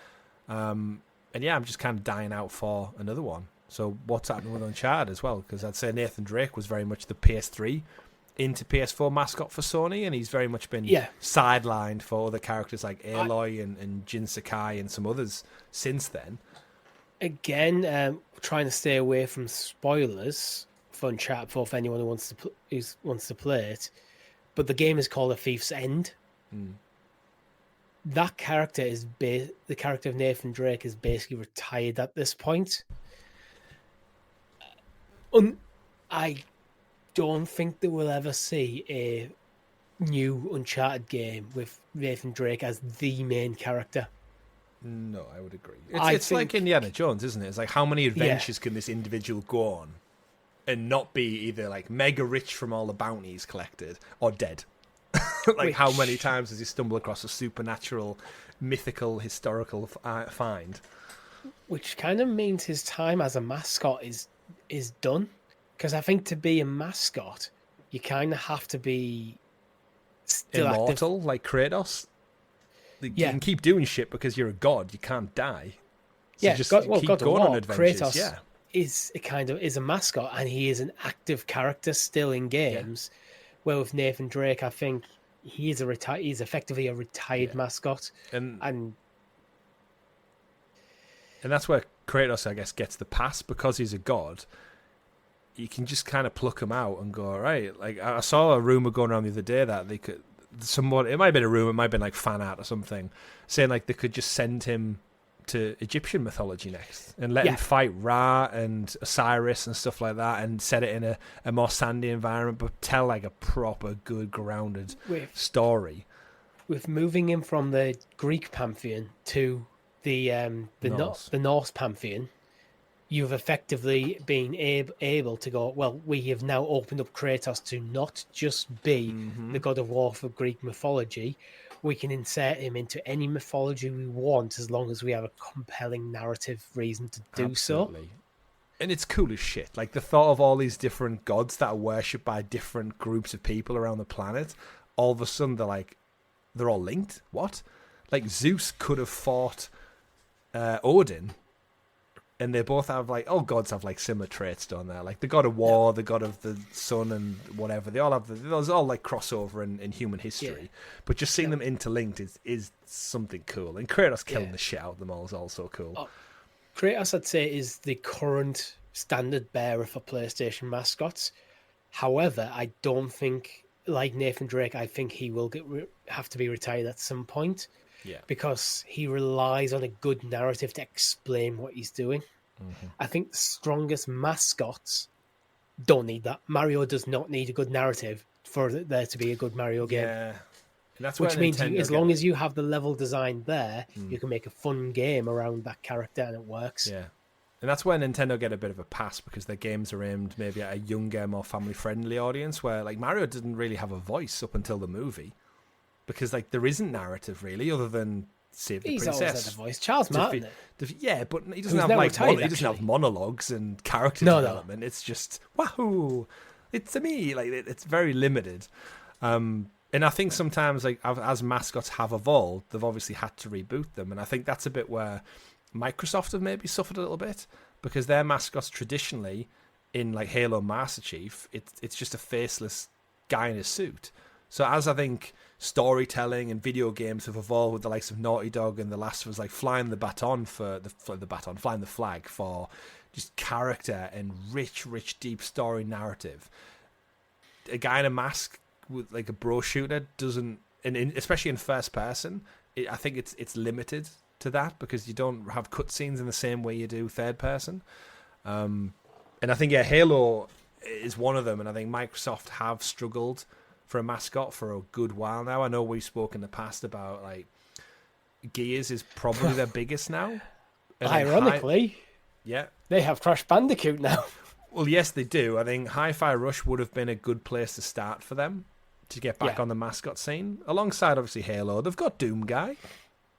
and yeah, I'm just kind of dying out for another one. So what's happening with Uncharted as well? Because I'd say Nathan Drake was very much the PS3 into PS4 mascot for Sony, and he's very much been sidelined for other characters like Aloy and Jin Sakai and some others since then. Again, trying to stay away from spoilers for Uncharted 4 for anyone who wants to play it. But the game is called A Thief's End. That character the character of Nathan Drake is basically retired at this point. I don't think that we'll ever see a new Uncharted game with Nathan Drake as the main character. No, I would agree. It's like Indiana Jones, isn't it? It's like, how many adventures can this individual go on and not be either like mega rich from all the bounties collected or dead? How many times does he stumble across a supernatural, mythical, historical find? Which kind of means his time as a mascot is done. Because I think to be a mascot, you kind of have to be still immortal, active. Like Kratos. You can keep doing shit because you're a god. You can't die. So just keep God going on adventures. Kratos is a mascot, and he is an active character still in games. Where with Nathan Drake, I think he's effectively a retired mascot, and that's where Kratos, I guess, gets the pass because he's a god. You can just kind of pluck him out and go, all right. Like, I saw a rumor going around the other day that they could, it might have been a rumor, it might have been like fan art or something, saying like they could just send him to Egyptian mythology next and let him fight Ra and Osiris and stuff like that, and set it in a more sandy environment, but tell like a proper good grounded story. With moving him from the Greek pantheon to the Norse pantheon, you've effectively been able to go, well, we have now opened up Kratos to not just be the god of war for Greek mythology. We can insert him into any mythology we want as long as we have a compelling narrative reason to do so. And it's cool as shit. Like, the thought of all these different gods that are worshipped by different groups of people around the planet, all of a sudden they're all linked. What? Like, Zeus could have fought Odin, and they both have all gods have similar traits, don't they? Like the god of war, the god of the sun, and whatever. They all have there's all crossover in human history. But just seeing them interlinked is something cool. And Kratos killing the shit out of them all is also cool. Kratos, I'd say, is the current standard bearer for PlayStation mascots. However, I don't think, like Nathan Drake, I think he will have to be retired at some point. Yeah, because he relies on a good narrative to explain what he's doing. I think the strongest mascots don't need that. Mario does not need a good narrative for there to be a good Mario game. Yeah, and that's which means as long as you have the level design there, you can make a fun game around that character, and it works. Yeah, and that's where Nintendo get a bit of a pass, because their games are aimed maybe at a younger, more family-friendly audience, where Mario didn't really have a voice up until the movie. Because there isn't narrative really, other than save the He's always princess. had the voice. Charles Martin. Yeah, but he doesn't Who's have now like retired, he doesn't have actually. monologues and character No. development. It's just wahoo. It's to me like it's very limited. And I think sometimes like as mascots have evolved, they've obviously had to reboot them, and I think that's a bit where Microsoft have maybe suffered a little bit because their mascots traditionally in like Halo Master Chief, it's just a faceless guy in a suit. So as I think storytelling and video games have evolved with the likes of Naughty Dog and The Last of Us, like flying the flag for just character and rich, deep story narrative. A guy in a mask with like a bro shooter doesn't, and especially in first person, I think it's limited to that because you don't have cutscenes in the same way you do third person. And I think Halo is one of them, and I think Microsoft have struggled for a mascot for a good while now. I know we've spoken in the past about like Gears is probably their biggest now. And Ironically, they have Crash Bandicoot now. Well, yes, they do. I think Hi-Fi Rush would have been a good place to start for them to get back on the mascot scene. Alongside, obviously, Halo. They've got Doom Guy.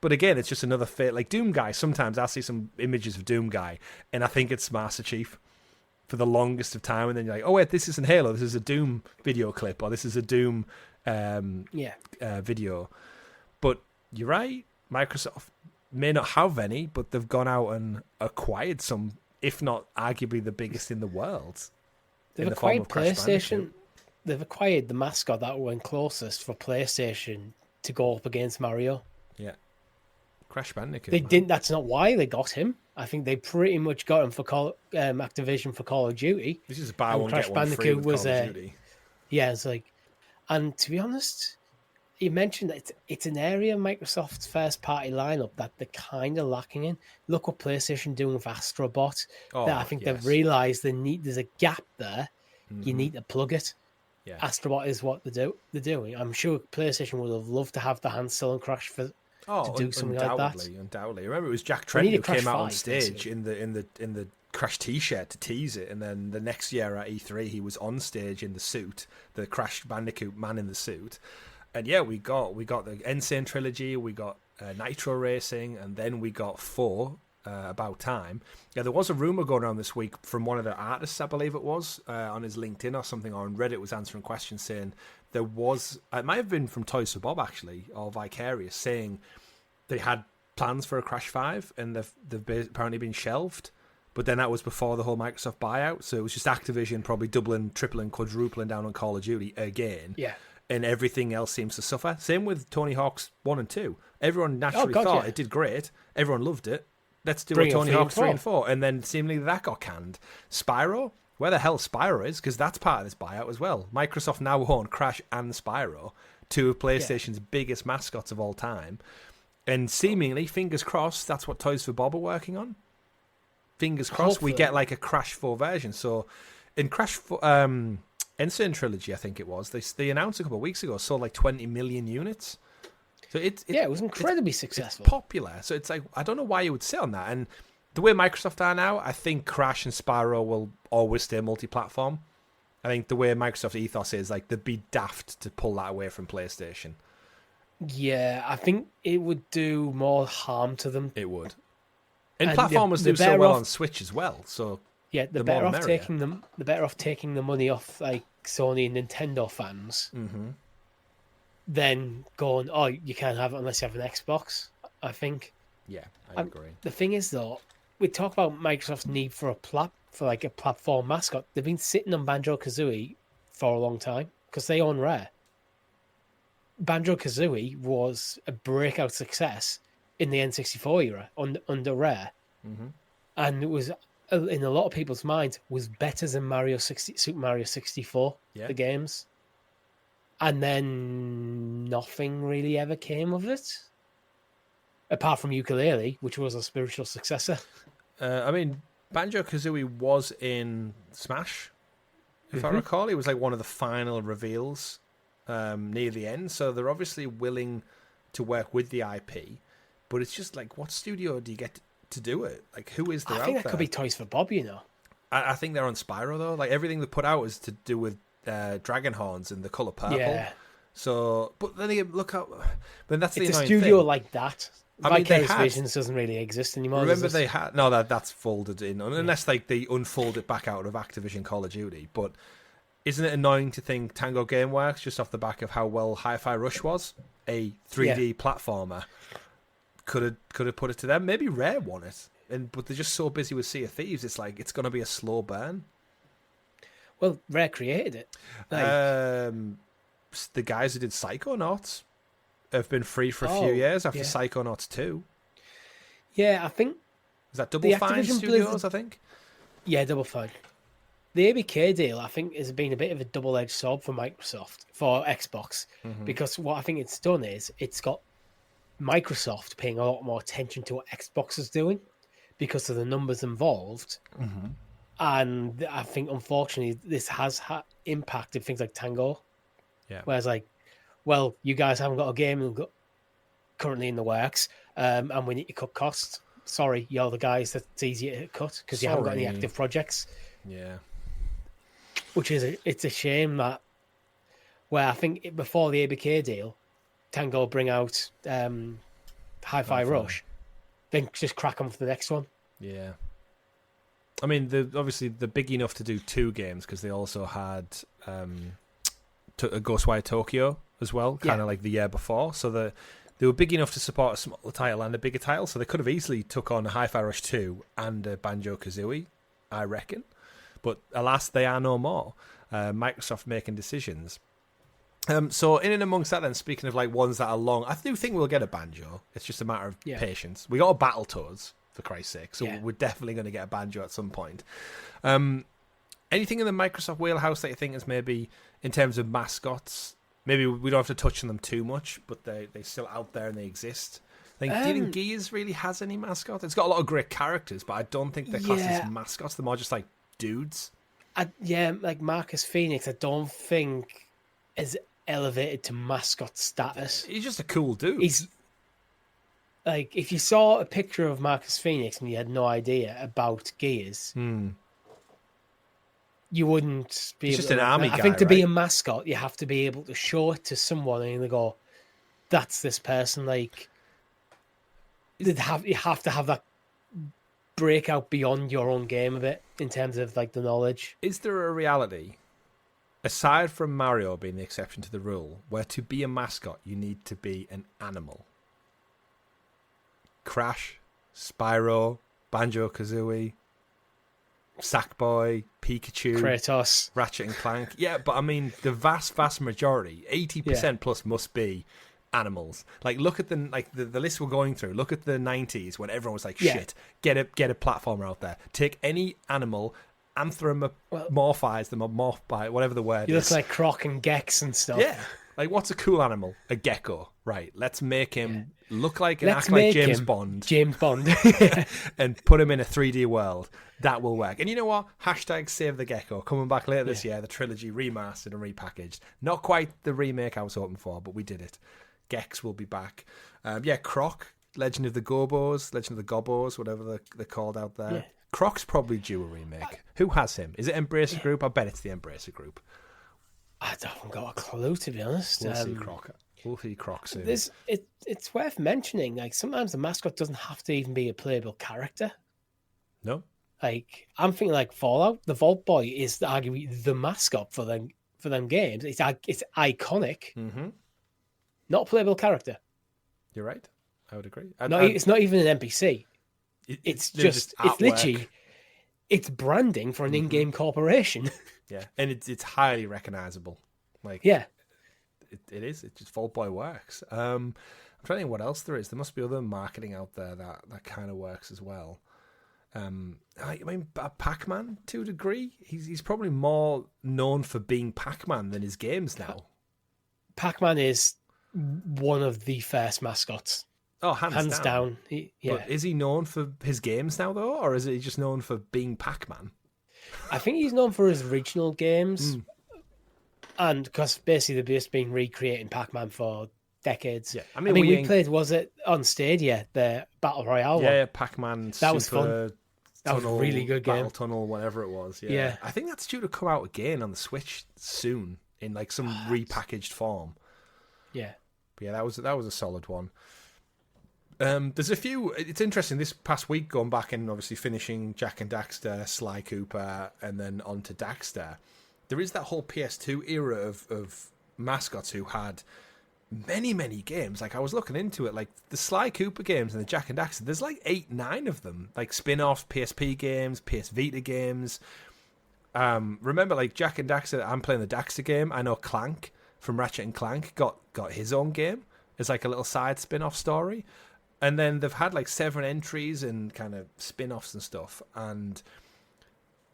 But again, it's just another fit. Like Doom Guy, sometimes I see some images of Doom Guy, and I think it's Master Chief for the longest of time. And then you're like, oh, wait, this isn't Halo. This is a Doom video clip, or this is a Doom video. But you're right. Microsoft may not have any, but they've gone out and acquired some, if not arguably the biggest in the world. They've acquired PlayStation. They've acquired the mascot that went closest for PlayStation to go up against Mario. Yeah. Crash Bandicoot. They didn't. That's not why they got him. I think they pretty much got him for Activision for Call of Duty. This is buy one get one free with Call of Duty. Yeah, it's like, and to be honest, you mentioned that it's an area of Microsoft's first party lineup that they're kind of lacking in. Look what PlayStation doing with Astrobot. I think they've realised there's a gap there. Mm-hmm. You need to plug it. Yeah. Astrobot is what they're doing. I'm sure PlayStation would have loved to have the hand still and Crash to do something like that. Undoubtedly. Remember, it was Jack Trent who came out on stage in the Crash T-shirt to tease it, and then the next year at E3 he was on stage in the suit, the Crash Bandicoot man in the suit. And we got the Insane trilogy, we got Nitro Racing, and then we got 4 About Time. Yeah, there was a rumor going around this week from one of the artists, I believe it was, on his LinkedIn or something, or on Reddit, was answering questions saying there was, it might have been from Toys for Bob actually, or Vicarious, saying they had plans for a Crash 5 and they've apparently been shelved. But then that was before the whole Microsoft buyout, so it was just Activision probably doubling, tripling, quadrupling down on Call of Duty again. Yeah. And everything else seems to suffer. Same with Tony Hawk's 1 and 2. Everyone naturally thought it did great. Everyone loved it. Let's do a Tony Hawk's 3 and 4. And then seemingly that got canned. Spyro? Where the hell Spyro is? Because that's part of this buyout as well. Microsoft now own Crash and Spyro, 2 of PlayStation's biggest mascots of all time. And seemingly, fingers crossed, that's what Toys for Bob are working on. Fingers crossed, hopefully we get like a Crash 4 version. So in Crash 4... Insane Trilogy, I think it was. They announced a couple of weeks ago, sold like 20 million units. So it was incredibly successful. It's popular. So it's like, I don't know why you would sit on that. And the way Microsoft are now, I think Crash and Spyro will always stay multi-platform. I think the way Microsoft ethos is, like, they'd be daft to pull that away from PlayStation. Yeah, I think it would do more harm to them. It would. And platformers do so well on Switch as well, so... Yeah, they're better off taking the money off like Sony and Nintendo fans than going, oh, you can't have it unless you have an Xbox, I think. Yeah, I agree. The thing is, though, we talk about Microsoft's need for a platform mascot. They've been sitting on Banjo-Kazooie for a long time because they own Rare. Banjo-Kazooie was a breakout success in the N64 era under Rare. Mm-hmm. And it was... in a lot of people's minds, was better than Super Mario 64, the games. And then nothing really ever came of it. Apart from Yooka-Laylee, which was a spiritual successor. I mean, Banjo-Kazooie was in Smash, if I recall. It was like one of the final reveals near the end. So they're obviously willing to work with the IP. But it's just like, what studio do you get to do it? Like, who is there out there? I think that could be Toys for Bob, you know. I think they're on Spyro, though. Like, everything they put out is to do with dragon horns and the colour purple. Yeah. So, but then again, look how... Then that's the annoying thing. It's a studio like that. Vicarious Visions doesn't really exist anymore. Remember they had that's folded in unless like they unfold it back out of Activision Call of Duty. But isn't it annoying to think Tango Gameworks, just off the back of how well Hi-Fi Rush was, a 3D platformer, could have put it to them? Maybe Rare won it, but they're just so busy with Sea of Thieves. It's like it's going to be a slow burn. Well, Rare created it. The guys who did Psychonauts have been free for a few years after Psychonauts 2. Yeah, I think... Is that Double Fine Studios, I think? Yeah, Double Fine. The ABK deal, I think, has been a bit of a double-edged sword for Microsoft, for Xbox, because what I think it's done is it's got Microsoft paying a lot more attention to what Xbox is doing because of the numbers involved. And I think, unfortunately, this has impacted things like Tango. Yeah. Whereas, like, well, you guys haven't got a game currently in the works, and we need to cut costs. Sorry, you're the guys that's easier to cut because you haven't got any active projects. Yeah. Which is it's a shame that where I think before the ABK deal, Tango bring out Hi-Fi Rush, then just crack on for the next one. Yeah. I mean, obviously they're big enough to do 2 games because they also had Ghostwire Tokyo as well, kind of like the year before. So they were big enough to support a smaller title and a bigger title, so they could have easily took on a Hi-Fi Rush 2 and Banjo-Kazooie, I reckon. But alas, they are no more. Microsoft making decisions. So in and amongst that then, speaking of like ones that are long, I do think we'll get a Banjo. It's just a matter of patience. We got a Battletoads, for Christ's sake, so we're definitely going to get a Banjo at some point. Anything in the Microsoft wheelhouse that you think is maybe, in terms of mascots, maybe we don't have to touch on them too much, but they're still out there and they exist? Do you think Gears really has any mascots? It's got a lot of great characters, but I don't think they're classed as mascots. They're more just like dudes. Like Marcus Phoenix, I don't think is elevated to mascot status. He's just a cool dude. He's like, if you saw a picture of Marcus Phoenix and you had no idea about Gears, you wouldn't be. He's just an army guy. I think to be a mascot, you have to be able to show it to someone and they go, "That's this person." Like, you have to have that break out beyond your own game a bit in terms of like the knowledge. Is there a reality, aside from Mario being the exception to the rule, where to be a mascot you need to be an animal? Crash, Spyro, Banjo-Kazooie, Sackboy, Pikachu, Kratos, Ratchet and Clank. Yeah, but I mean, the vast majority, 80% plus, must be animals. Like, look at the list we're going through. Look at the 90s when everyone was like, shit, get a platformer out there. Take any animal, anthropomorphize them, or morph by whatever the word is. You look like Croc and Gex and stuff. Yeah. Like, what's a cool animal? A gecko. Right. Let's make him look like and act like James Bond. James Bond. And put him in a 3D world. That will work. And you know what? Hashtag Save the Gecko. Coming back later this year, the trilogy remastered and repackaged. Not quite the remake I was hoping for, but we did it. Gex will be back. Croc, Legend of the Gobos, whatever they're called out there. Yeah. Croc's probably due a remake. Who has him? Is it Embracer Group? I bet it's the Embracer Group. I haven't got a clue, to be honest. We'll see Croc. We'll see Croc soon. It's worth mentioning, like, sometimes the mascot doesn't have to even be a playable character. No. Like, I'm thinking like Fallout. The Vault Boy is arguably the mascot for them games. It's iconic. Mm-hmm. Not a playable character. You're right. I would agree. It's not even an NPC. It's literally, it's branding for an in-game corporation. Yeah, and it's highly recognizable. Like, yeah, it is. It just Vault Boy works. I'm trying to think what else there is. There must be other marketing out there that kind of works as well. I mean, Pac-Man to a degree. He's probably more known for being Pac-Man than his games now. Pac-Man is one of the first mascots. Oh, hands down. But is he known for his games now, though, or is he just known for being Pac-Man? I think he's known for his original games, and because basically they've just been recreating Pac-Man for decades. Yeah, I mean we played, was it on Stadia, the Battle Royale? Yeah, Pac-Man. That was fun. That was a really good game. Battle Tunnel, whatever it was. Yeah, I think that's due to come out again on the Switch soon in like some repackaged form. Yeah, but yeah, that was a solid one. There's a few. It's interesting. This past week, going back and obviously finishing Jak and Daxter, Sly Cooper, and then on to Daxter. There is that whole PS2 era of Mascots who had many games. Like I was looking into it, like the Sly Cooper games and the Jak and Daxter. There's like 8-9 of them, like spin-offs, PSP games, PS Vita games. Remember, like Jak and Daxter. I'm playing the Daxter game. I know Clank from Ratchet and Clank got his own game. It's like a little side spin-off story. And then they've had like 7 entries and kind of spin-offs and stuff. And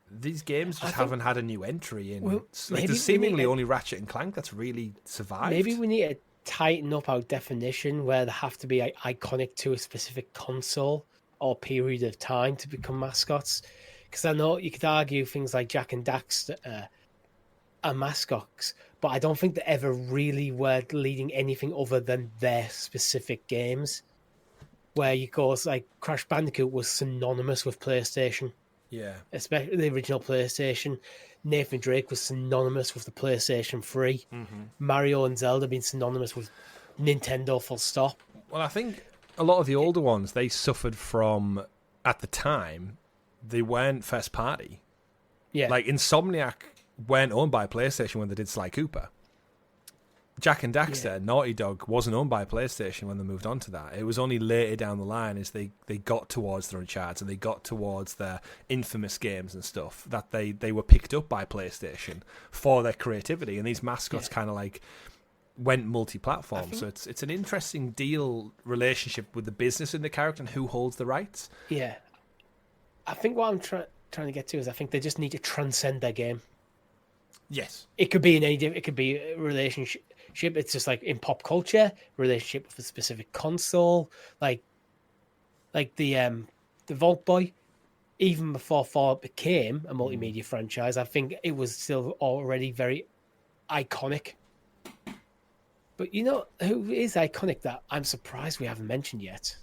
these games just haven't had a new entry in. Well, like there's seemingly only Ratchet and Clank that's really survived. Maybe we need to tighten up our definition where they have to be iconic to a specific console or period of time to become mascots. Because I know you could argue things like Jak and Daxter are mascots, but I don't think they ever really were leading anything other than their specific games. Where you go, like Crash Bandicoot was synonymous with PlayStation. Yeah. Especially the original PlayStation. Nathan Drake was synonymous with the PlayStation 3. Mm-hmm. Mario and Zelda being synonymous with Nintendo full stop. Well, I think a lot of the older ones, they suffered from, at the time, they weren't first party. Yeah. Like Insomniac weren't owned by PlayStation when they did Sly Cooper. Jak and Daxter, Naughty Dog, wasn't owned by PlayStation when they moved on to that. It was only later down the line as they got towards the Uncharted and they got towards their infamous games and stuff that they were picked up by PlayStation for their creativity. And these mascots kind of like went multi-platform. So it's an interesting relationship with the business and the character and who holds the rights. Yeah. I think what I'm trying to get to is I think they just need to transcend their game. Yes. It could be it could be a relationship. It's just like in pop culture, relationship with a specific console, like the Vault Boy. Even before Fallout became a multimedia franchise, I think it was still already very iconic. But you know who is iconic that I'm surprised we haven't mentioned yet?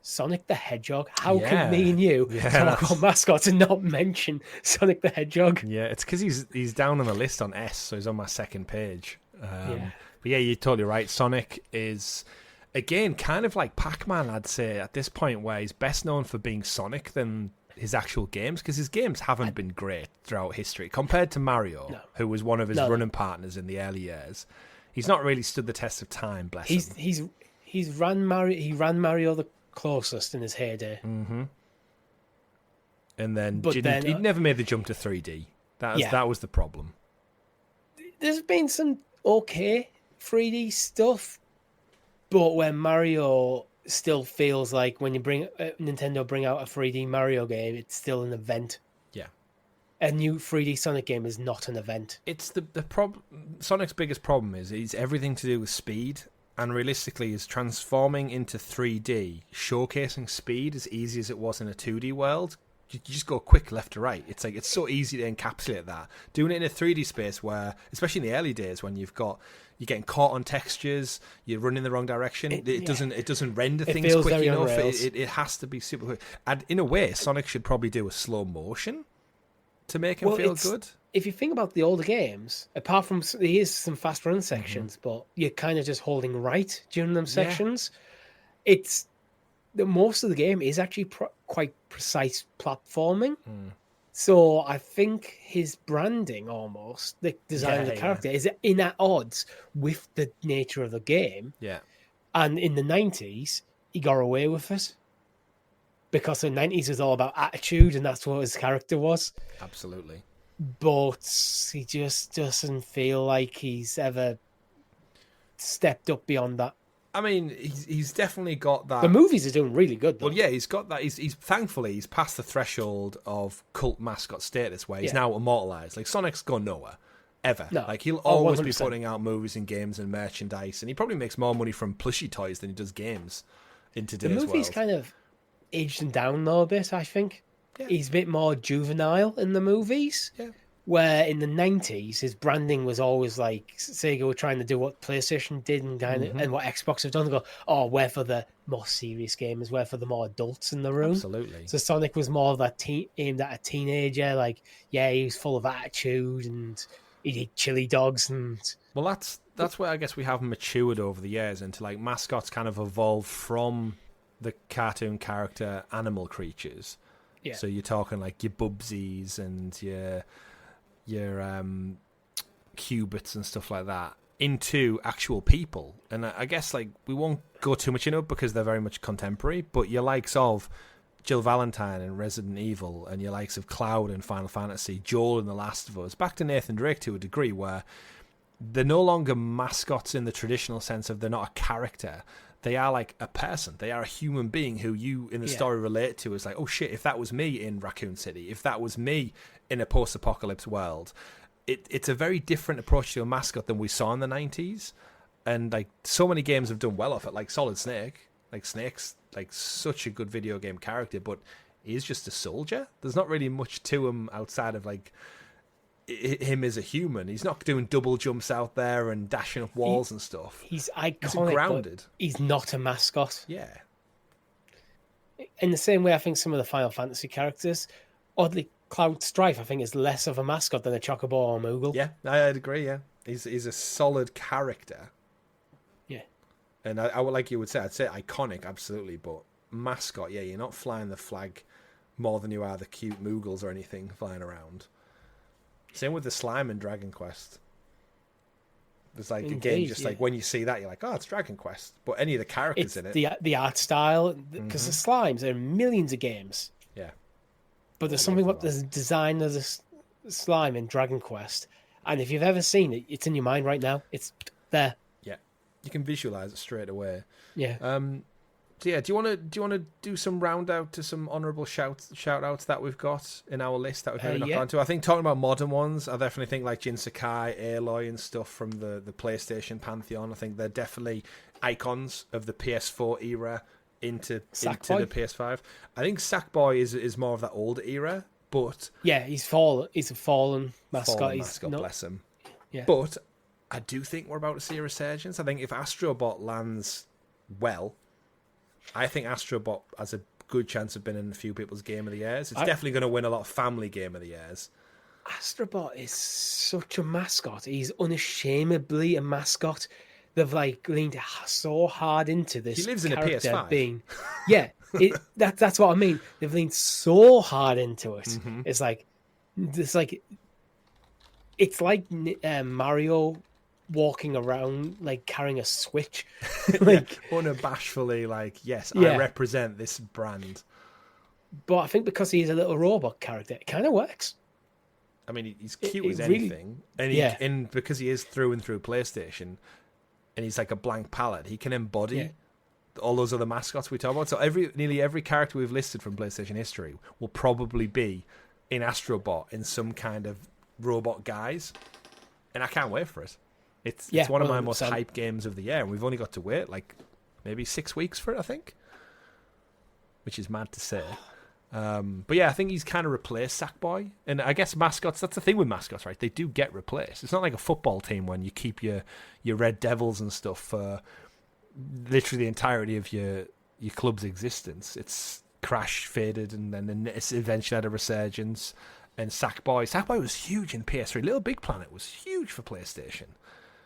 Sonic the Hedgehog. How could me and you talk about mascots and not mention Sonic the Hedgehog? Yeah, it's because he's down on the list on S, so he's on my second page. But yeah, you're totally right. Sonic is, again, kind of like Pac-Man, I'd say, at this point, where he's best known for being Sonic than his actual games, because his games haven't been great throughout history. Compared to Mario, who was one of his running partners in the early years, he's not really stood the test of time, bless him. He ran Mario the closest in his heyday. Mm-hmm. And then he never made the jump to 3D. That was the problem. There's been some okay 3D stuff, but when Mario still feels like when you Nintendo bring out a 3D Mario game, it's still an event. Yeah. A new 3D Sonic game is not an event. It's the problem. Sonic's biggest problem is everything to do with speed. And realistically, is transforming into 3D, showcasing speed as easy as it was in a 2D world. You just go quick left to right. It's like it's so easy to encapsulate that. Doing it in a 3D space where, especially in the early days, when you're getting caught on textures, you're running the wrong direction. It doesn't render things quick enough. It has to be super quick. And in a way, Sonic should probably do a slow motion to make him feel good. If you think about the older games, apart from there is some fast run sections, but you're kind of just holding right during them sections. It's most of the game is actually quite precise platforming. So I think his branding, almost the design of the character, is in at odds with the nature of the game. Yeah, and in the 90s, he got away with it because the 90s was all about attitude, and that's what his character was. Absolutely. But he just doesn't feel like he's ever stepped up beyond that. I mean, he's definitely got that. The movies are doing really good, though. Well, yeah, he's got that. He's thankfully he's past the threshold of cult mascot status where he's now immortalized. Like Sonic's gone nowhere ever. No. Like he'll always 100%. Be putting out movies and games and merchandise, and he probably makes more money from plushie toys than he does games in today's world. The movie's kind of aged him down though a bit, I think. Yeah. He's a bit more juvenile in the movies. Yeah. Where in the 90s, his branding was always like Sega were trying to do what PlayStation did and and what Xbox have done. They go, we're for the more serious gamers, we're for the more adults in the room. Absolutely. So Sonic was more of that aimed at a teenager. Like, he was full of attitude and he'd eat chili dogs and. Well, that's where I guess we have matured over the years into like mascots kind of evolved from the cartoon character animal creatures. Yeah. So you're talking like your Bubsies and your Cubits and stuff like that into actual people. And I guess like we won't go too much into it because they're very much contemporary, but your likes of Jill Valentine and Resident Evil and your likes of Cloud and Final Fantasy, Joel and The Last of Us, back to Nathan Drake to a degree where they're no longer mascots in the traditional sense of they're not a character. They are like a person. They are a human being who you in the story relate to as like, oh shit, if that was me in Raccoon City, if that was me in a post-apocalypse world, it's a very different approach to a mascot than we saw in the 90s. And like so many games have done well off it, like Solid Snake. Like Snake's like such a good video game character, but he's just a soldier. There's not really much to him outside of like him as a human. He's not doing double jumps out there and dashing up walls and stuff. He's iconic, grounded. But he's not a mascot. Yeah. In the same way, I think some of the Final Fantasy characters, oddly, Cloud Strife, I think, is less of a mascot than a Chocobo or a Moogle. Yeah, I'd agree, yeah. He's a solid character. Yeah. And I would, like you would say, I'd say iconic, absolutely, but mascot, yeah, you're not flying the flag more than you are the cute Moogles or anything flying around. Same with the slime in Dragon Quest. There's like, again, just like when you see that, you're like, oh, it's Dragon Quest. But any of the characters in it. The art style, because the slimes are in millions of games. Yeah. But there's something about the design of the slime in Dragon Quest. And if you've ever seen it, it's in your mind right now. It's there. Yeah. You can visualize it straight away. Yeah. So yeah, do you want to do some round out to some honourable shout outs that we've got in our list that we've maybe not gone to? I think talking about modern ones, I definitely think like Jin Sakai, Aloy and stuff from the PlayStation pantheon. I think they're definitely icons of the PS4 era into the PS5. I think Sackboy is more of that older era, but yeah, he's fallen. He's a fallen mascot. Bless him. Yeah, but I do think we're about to see a resurgence. I think if Astrobot lands well, I think Astrobot has a good chance of being in a few people's Game of the Years. It's definitely going to win a lot of family Game of the Years. Astrobot is such a mascot. He's unashamedly a mascot. They've like leaned so hard into this. He lives in a PS5. That's what I mean. They've leaned so hard into it. Mm-hmm. It's like Mario walking around like carrying a Switch, like unabashedly, like I represent this brand. But I think because he's a little robot character, it kind of works. I mean, he's cute as anything, and because he is through and through PlayStation, and he's like a blank palette, he can embody all those other mascots we talk about. So nearly every character we've listed from PlayStation history will probably be in Astrobot in some kind of robot guise, and I can't wait for it. It's one of my most hype games of the year, and we've only got to wait like maybe 6 weeks for it, I think, which is mad to say. But yeah, I think he's kind of replaced Sackboy, and I guess mascots. That's the thing with mascots, right? They do get replaced. It's not like a football team when you keep your Red Devils and stuff for literally the entirety of your club's existence. It's Crash faded, and then it's eventually had a resurgence. And Sackboy was huge in PS3. Little Big Planet was huge for PlayStation.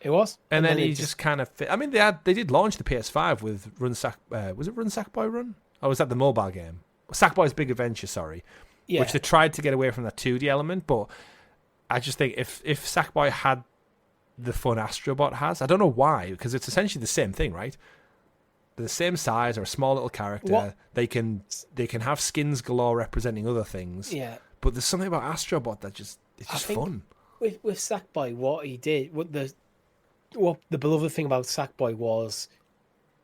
It was, and then he just kind of fit. I mean, they did launch the PS5 with was it Run Sackboy Run? Or was that the mobile game? Sackboy's Big Adventure, sorry. Yeah. Which they tried to get away from that 2D element, but I just think if Sackboy had the fun Astrobot has, I don't know why, because it's essentially the same thing, right? They're the same size or a small little character. What? They can have skins galore representing other things. Yeah. But there's something about Astrobot that it's just fun. With Sackboy, what he did, what the beloved thing about Sackboy was,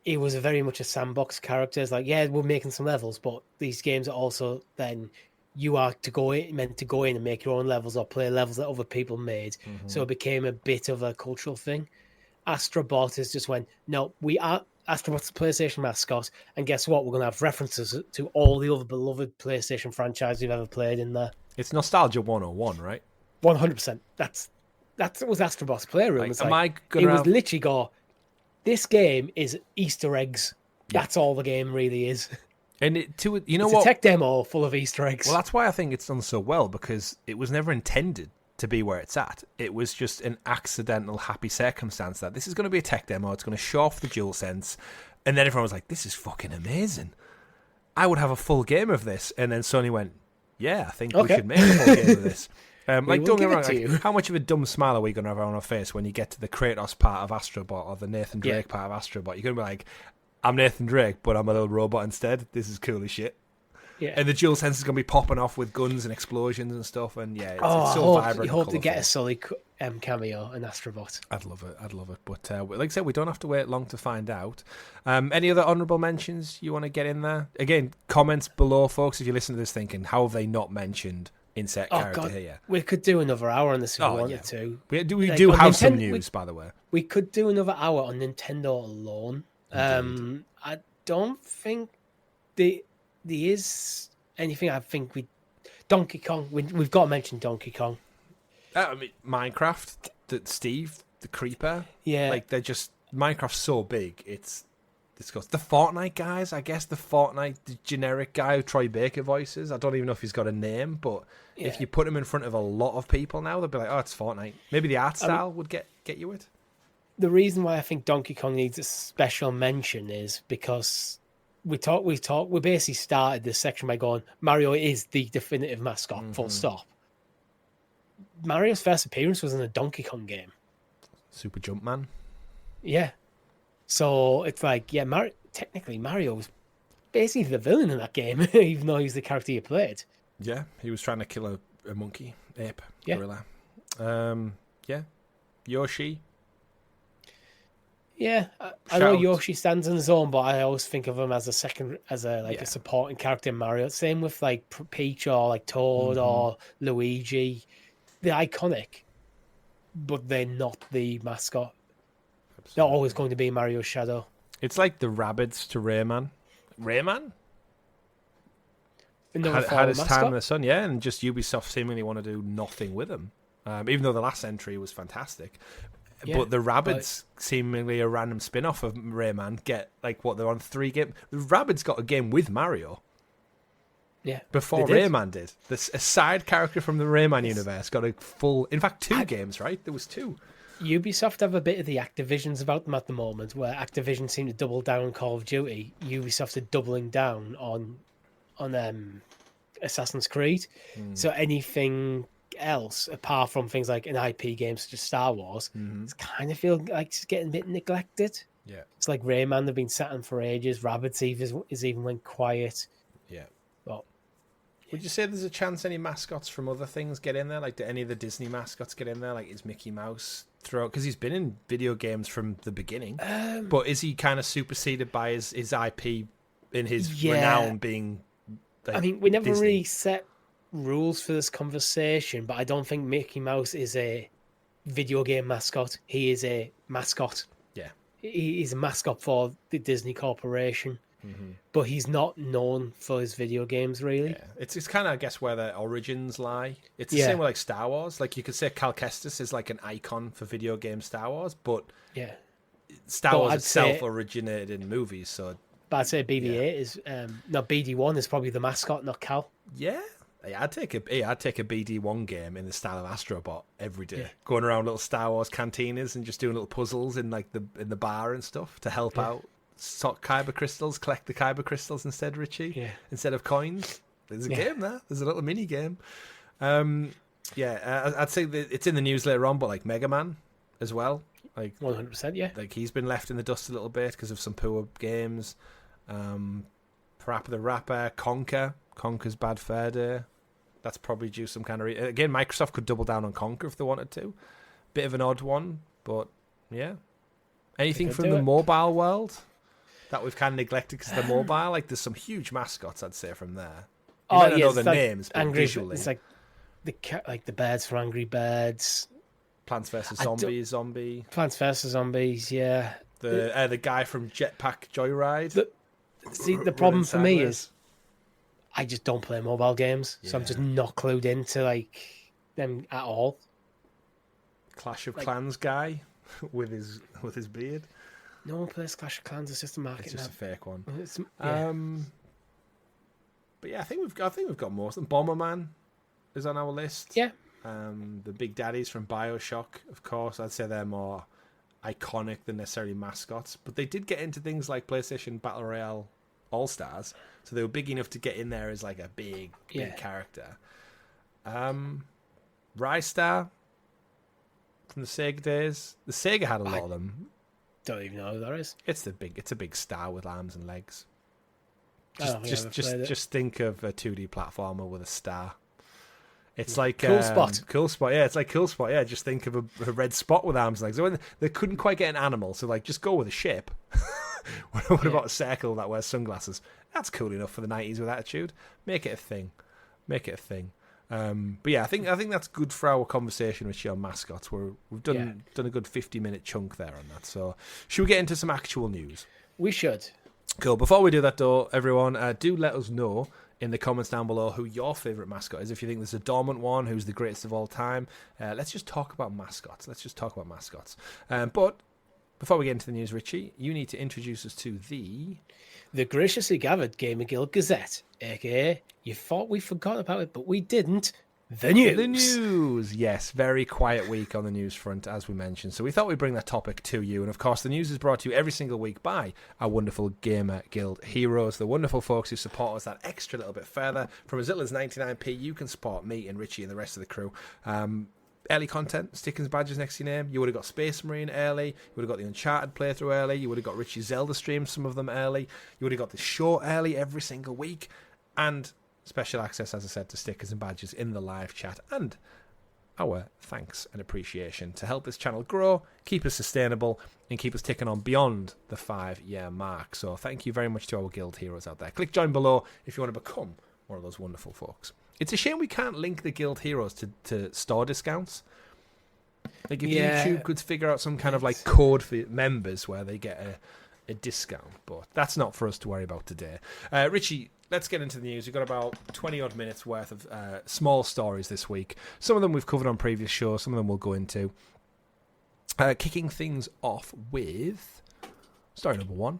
he was very much a sandbox character. It's like, yeah, we're making some levels, but these games are also then you are meant to go in and make your own levels or play levels that other people made. Mm-hmm. So it became a bit of a cultural thing. Astrobot is just no, we are Astrobot's a PlayStation mascot, and guess what? We're going to have references to all the other beloved PlayStation franchises you've ever played in there. It's nostalgia 101, right? 100%. That was Astrobot's playroom. Like, was literally this game is Easter eggs. Yeah. That's all the game really is. And it's a tech demo full of Easter eggs. Well, that's why I think it's done so well, because it was never intended to be where it's at. It was just an accidental happy circumstance that this is going to be a tech demo. It's going to show off the DualSense, And then everyone was like, this is fucking amazing. I would have a full game of this. And then Sony went, yeah, I think we should make a full game of this. Like, don't get me wrong, like, how much of a dumb smile are we going to have on our face when you get to the Kratos part of Astrobot or the Nathan Drake part of Astrobot? You're going to be like, I'm Nathan Drake, but I'm a little robot instead. This is cool as shit. Yeah. And the DualSense is going to be popping off with guns and explosions and stuff. And yeah, it's so vibrant. You hope to get a Sully cameo in Astrobot. I'd love it. But like I said, we don't have to wait long to find out. Any other honourable mentions you want to get in there? Again, comments below, folks, if you listen to this thinking, how have they not mentioned insert character here? We could do another hour on this if we wanted to. We do have some news, by the way. We could do another hour on Nintendo alone. I don't think there is anything. I think Donkey Kong. We've got to mention Donkey Kong. I mean, Minecraft, Steve, the Creeper. Yeah, like they're just Minecraft's so big. It's disgusting. The Fortnite guys, I guess the generic guy who Troy Baker voices. I don't even know if he's got a name, but if you put him in front of a lot of people now, they'll be like, "Oh, it's Fortnite." Maybe the art style would get you it. The reason why I think Donkey Kong needs a special mention is because we basically started this section by going, Mario is the definitive mascot, full stop. Mario's first appearance was in a Donkey Kong game. Super Jumpman. Yeah. So it's like, technically Mario was basically the villain in that game, even though he was the character you played. Yeah, he was trying to kill a monkey, ape, gorilla. Yoshi. Yeah, I know Yoshi stands on his own, but I always think of him as a supporting character in Mario. Same with like Peach or like Toad or Luigi. They're iconic, but they're not the mascot. Absolutely. They're always going to be Mario's shadow. It's like the rabbits to Rayman. Rayman? Had his time in the sun, and just Ubisoft seemingly want to do nothing with him. Even though the last entry was fantastic. Yeah, but the Rabbids, seemingly a random spin-off of Rayman, get they're on 3 games. The Rabbids got a game with Mario. Yeah, before Rayman did. A side character from the Rayman universe got a full. In fact, 2 games. Right, there was 2. Ubisoft have a bit of the Activisions about them at the moment, where Activision seem to double down on Call of Duty. Ubisoft are doubling down on Assassin's Creed. So anything else apart from things like an IP game such as Star Wars, it's kind of feel like it's getting a bit neglected. Yeah, it's like Rayman, they've been sat on for ages. Rabbids is even went quiet. Yeah, but would you say there's a chance any mascots from other things get in there? Like, do any of the Disney mascots get in there? Like, is Mickey Mouse because he's been in video games from the beginning, but is he kind of superseded by his IP in his renown being? Like, I mean, we never Disney. Really set rules for this conversation, but I don't think Mickey Mouse is a video game mascot. He is a mascot. Yeah, he's a mascot for the Disney Corporation, but he's not known for his video games, really. Yeah. It's kind of, I guess, where their origins lie. It's the same with like Star Wars. Like, you could say Cal Kestis is like an icon for video game Star Wars, but Star Wars itself originated in movies. So, but I'd say BB-8 is BD-1 is probably the mascot, not Cal. Yeah. I'd take a BD-1 game in the style of Astrobot every day, going around little Star Wars cantinas and just doing little puzzles in the bar and stuff to help out. Kyber crystals, collect the Kyber crystals instead, Richie. Instead of coins. There's a game there. There's a little mini game. I'd say that it's in the news later on, but like Mega Man as well. Like 100%, yeah. Like, he's been left in the dust a little bit because of some poor games. Parappa the Rapper, Conker's Bad Fur Day. That's probably due some kind of... Again, Microsoft could double down on Conker if they wanted to. Bit of an odd one, but yeah. Anything from the mobile world that we've kind of neglected because of the mobile? Like, there's some huge mascots, I'd say, from there. You might not know the names, but visually. It's like the birds from Angry Birds. Plants vs. Zombie. Plants vs. Zombies, yeah. The guy from Jetpack Joyride. The problem for me is I just don't play mobile games, so I'm just not clued into like them at all. Clash of Clans guy with his beard. No one plays Clash of Clans. It's just a market. It's just a fake one. But yeah, I think we've got most of them. Bomberman is on our list. Yeah. The Big Daddies from BioShock, of course. I'd say they're more iconic than necessarily Mascots, but they did get into things like PlayStation Battle Royale All-Stars, so they were big enough to get in there as like a big character. Rystar from the Sega days. The Sega had a lot of them. Don't even know who that is. It's a big star with arms and legs. Just Just think of a 2D platformer with a star. It's like Cool Spot. Cool Spot, yeah. It's like Cool Spot, yeah. Just think of a red spot with arms and legs. So they couldn't quite get an animal, so like just go with a ship. What about a circle that wears sunglasses? That's cool enough for the 90s with attitude. Make it a thing. But yeah, I think that's good for our conversation with you on Mascots. We've done a good 50-minute chunk there on that. So should we get into some actual news? We should. Cool. Before we do that, though, everyone, do let us know in the comments down below who your favourite mascot is. If you think there's a dormant one, who's the greatest of all time, let's just talk about mascots. But before we get into the news, Richie, you need to introduce us to the graciously gathered GamerGuild Gazette, aka you thought we forgot about it, but we didn't. The news. Yes, very quiet week on the news front, as we mentioned. So we thought we'd bring that topic to you. And of course, the news is brought to you every single week by our wonderful Gamer Guild heroes, the wonderful folks who support us that extra little bit further. From as little as 99p, you can support me and Richie and the rest of the crew. Early content, stickers, badges next to your name. You would have got Space Marine early. You would have got the Uncharted playthrough early. You would have got Richie's Zelda streams, some of them early. You would have got the show early every single week. And special access, as I said, to stickers and badges in the live chat, and our thanks and appreciation to help this channel grow, keep us sustainable, and keep us ticking on beyond the 5-year mark. So thank you very much to our guild heroes out there. Click join below if you want to become one of those wonderful folks. It's a shame we can't link the guild heroes to store discounts. Like if YouTube could figure out some kind of like code for members where they get a discount, but that's not for us to worry about today. Richie, let's get into the news. We've got about 20-odd minutes worth of small stories this week. Some of them we've covered on previous shows. Some of them we'll go into. Kicking things off with story number 1.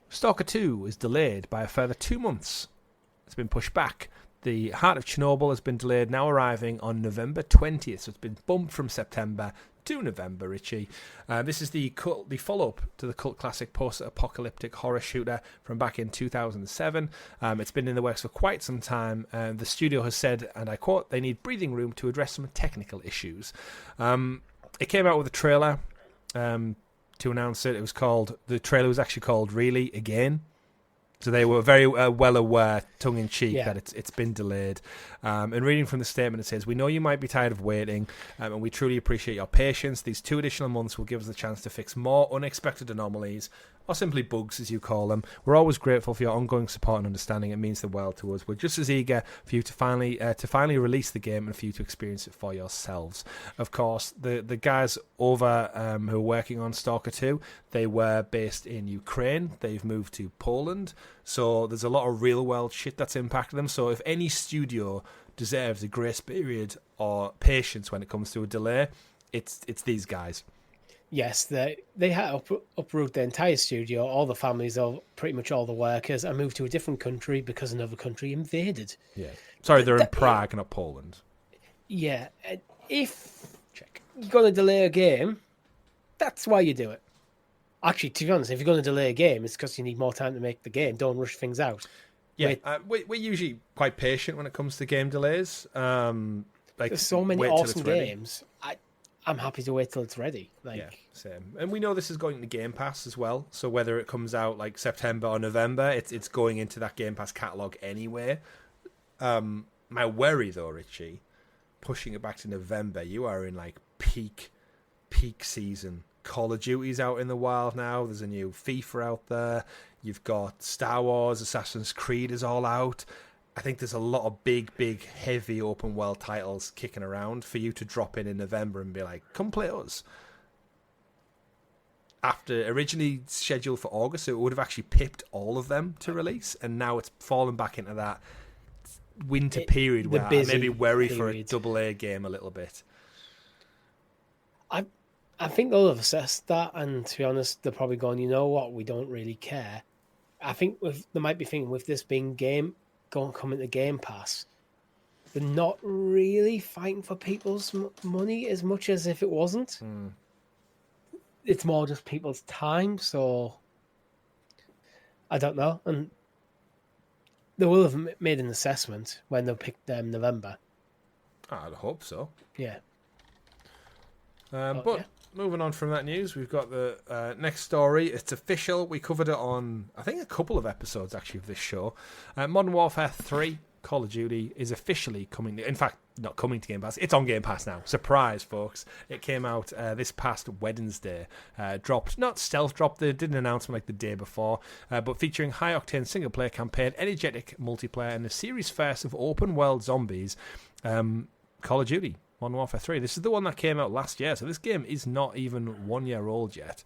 Stalker 2 is delayed by a further 2 months. It's been pushed back. The Heart of Chernobyl has been delayed, now arriving on November 20th. So it's been bumped from September to November, Richie. This is the follow-up to the cult classic post-apocalyptic horror shooter from back in 2007. It's been in the works for quite some time. The studio has said, and I quote, they need breathing room to address some technical issues. It came out with a trailer to announce it. The trailer was actually called Really Again. So they were very well aware, tongue-in-cheek, that it's been delayed. And reading from the statement, it says, we know you might be tired of waiting, and we truly appreciate your patience. These 2 additional months will give us the chance to fix more unexpected anomalies, or simply bugs, as you call them. We're always grateful for your ongoing support and understanding. It means the world to us. We're just as eager for you to finally release the game and for you to experience it for yourselves. Of course, the guys over who are working on Stalker 2, they were based in Ukraine. They've moved to Poland. So there's a lot of real-world shit that's impacted them. So if any studio deserves a grace period or patience when it comes to a delay, it's these guys. Yes, they had to uproot the entire studio, all the families, pretty much all the workers, and moved to a different country because another country invaded. Yeah. Sorry, they're in Prague, not Poland. Yeah. If you're going to delay a game, that's why you do it. Actually, to be honest, if you're going to delay a game, it's because you need more time to make the game. Don't rush things out. Yeah, we're usually quite patient when it comes to game delays. There's so many awesome games. I'm happy to wait till it's ready. Yeah, same. And we know this is going to Game Pass as well. So whether it comes out like September or November, it's going into that Game Pass catalog anyway. My worry though, Richie, pushing it back to November, you are in like peak season. Call of Duty's out in the wild now. There's a new FIFA out there. You've got Star Wars, Assassin's Creed is all out. I think there's a lot of big, heavy open world titles kicking around for you to drop in November and be like, come play us. After originally scheduled for August, so it would have actually pipped all of them to release, and now it's fallen back into that winter period where I maybe worry for a AA game a little bit. I think they'll have assessed that, and to be honest, they're probably going, you know what, we don't really care. I think they might be thinking with this being coming to Game Pass, they're not really fighting for people's money as much as if it wasn't. it's more just people's time. So I don't know, and they will have made an assessment when they picked November. I'd hope so. Yeah. But moving on from that news, we've got the next story. It's official. We covered it on, I think, a couple of episodes, actually, of this show. Modern Warfare 3, Call of Duty, is officially coming. In fact, not coming to Game Pass. It's on Game Pass now. Surprise, folks. It came out this past Wednesday. Dropped, not stealth dropped. They did an announcement like the day before, but featuring high-octane single-player campaign, energetic multiplayer, and a series first of open-world zombies. Call of Duty, Modern Warfare 3. This is the one that came out last year, so this game is not even 1 year old yet.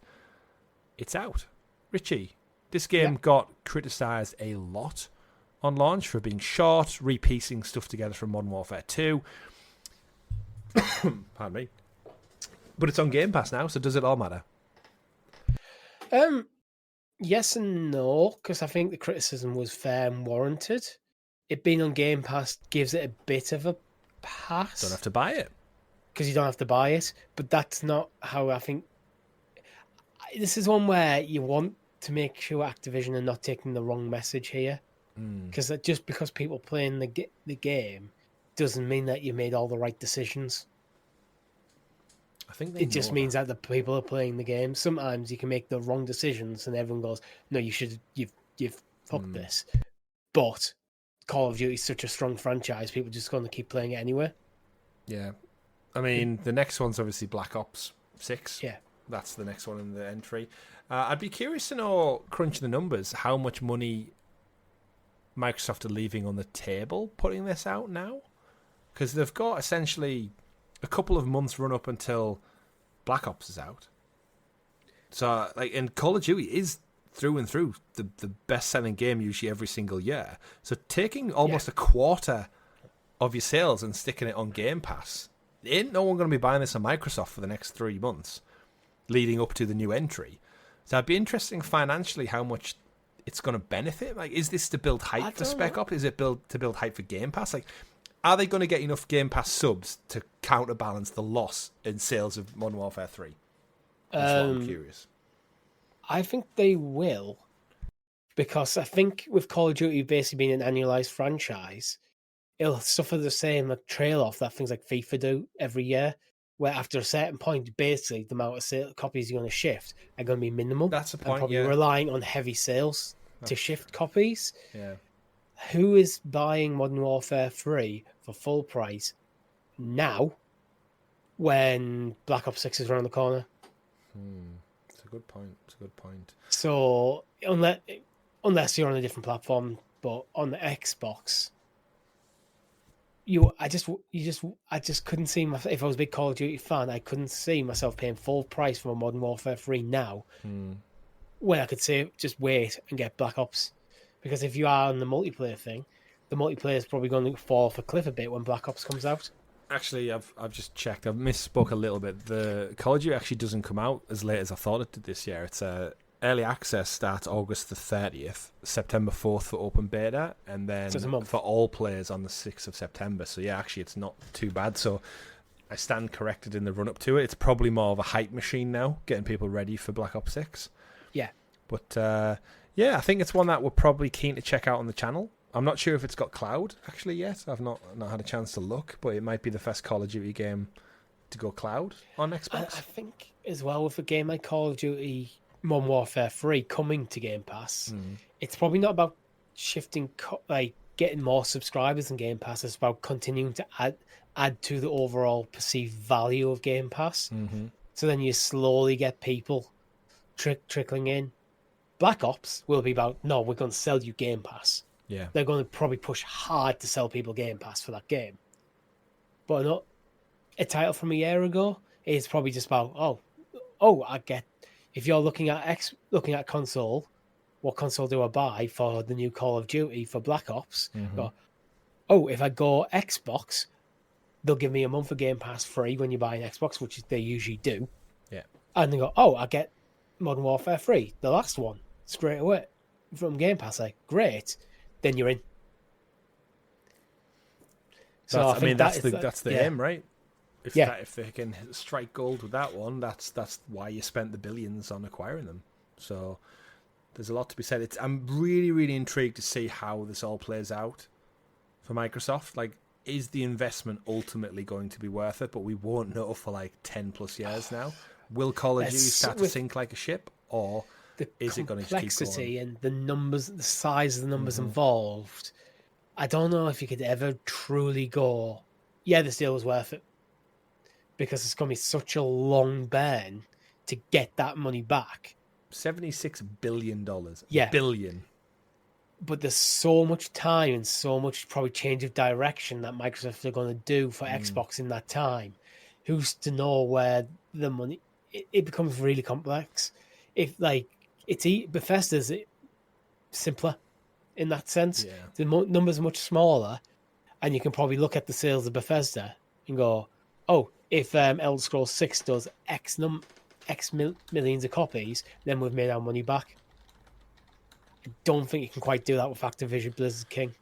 It's out. Richie, this game got criticised a lot on launch for being short, repiecing stuff together from Modern Warfare 2. Pardon me. But it's on Game Pass now, so does it all matter? Yes and no, because I think the criticism was fair and warranted. It being on Game Pass gives it a bit of a pass. Don't have to buy it. Because you don't have to buy it, but that's not how I think. This is one where you want to make sure Activision are not taking the wrong message here. Because just because people playing the game doesn't mean that you made all the right decisions. I think it just means that the people are playing the game. Sometimes you can make the wrong decisions, and everyone goes, "No, you've fucked this." But Call of Duty is such a strong franchise; people are just going to keep playing it anyway. Yeah, I mean, the next one's obviously Black Ops 6. Yeah, that's the next one in the entry. I'd be curious to know, crunch the numbers, how much money Microsoft are leaving on the table putting this out now, because they've got essentially a couple of months run up until Black Ops is out. So, like, and Call of Duty is through and through the best-selling game usually every single year. So taking almost a quarter of your sales and sticking it on Game Pass, ain't no one going to be buying this on Microsoft for the next 3 months leading up to the new entry. So it'd be interesting financially how much it's going to benefit. Like, is this to build hype for Spec Ops? Is it to build hype for Game Pass? Like, are they going to get enough Game Pass subs to counterbalance the loss in sales of Modern Warfare 3? That's what I'm curious. I think they will, because I think with Call of Duty basically being an annualized franchise, it'll suffer the same trail off that things like FIFA do every year, where after a certain point, basically the amount of copies you're going to shift are going to be minimal. That's the point. Probably relying on heavy sales to shift copies. Yeah. Who is buying Modern Warfare 3 for full price now when Black Ops 6 is around the corner? It's a good point. So unless you're on a different platform, but on the Xbox, I just couldn't see myself. If I was a big Call of Duty fan, I couldn't see myself paying full price for a Modern Warfare 3 now, when I could say just wait and get Black Ops. Because if you are on the multiplayer thing, the multiplayer is probably going to fall off a cliff a bit when Black Ops comes out. Actually, I've just checked. I've misspoke a little bit. The Call of Duty actually doesn't come out as late as I thought it did this year. It's early access starts August the 30th, September 4th for open beta, and then for all players on the 6th of September. So yeah, actually it's not too bad. So I stand corrected in the run up to it. It's probably more of a hype machine now, getting people ready for Black Ops 6. Yeah. But yeah, I think it's one that we're probably keen to check out on the channel. I'm not sure if it's got cloud actually yet. I've not had a chance to look, but it might be the first Call of Duty game to go cloud on Xbox. I think as well with a game like Call of Duty Modern Warfare 3 coming to Game Pass, it's probably not about shifting, getting more subscribers in Game Pass. It's about continuing to add to the overall perceived value of Game Pass. So then you slowly get people trickling in. Black Ops will be about, no, we're going to sell you Game Pass. Yeah, they're going to probably push hard to sell people Game Pass for that game. But not a title from a year ago. It's probably just about I get. If you're looking at console, what console do I buy for the new Call of Duty for Black Ops? If I go Xbox, they'll give me a month of Game Pass free when you buy an Xbox, which they usually do. Yeah, and they go, I get Modern Warfare 3, the last one, straight away from Game Pass. Like, great. Then you're in. So that's the aim, right? if they can strike gold with that one, that's why you spent the billions on acquiring them. So there's a lot to be said. I'm really, really intrigued to see how this all plays out for Microsoft. Like, is the investment ultimately going to be worth it? But we won't know for like 10 plus years now. Will Call of Duty start to sink like a ship, or is it going to keep going? The complexity and the numbers, the size of the numbers involved, I don't know if you could ever truly go, yeah, this deal was worth it. Because it's going to be such a long burn to get that money back. $76 billion. Yeah. Billion. But there's so much time and so much probably change of direction that Microsoft are going to do for Xbox in that time. Who's to know where the money... It becomes really complex. If, like, Bethesda's simpler in that sense. Yeah. The numbers are much smaller, and you can probably look at the sales of Bethesda and go, oh, if Elder Scrolls 6 does X millions of copies, then we've made our money back. I don't think you can quite do that with Activision Blizzard King.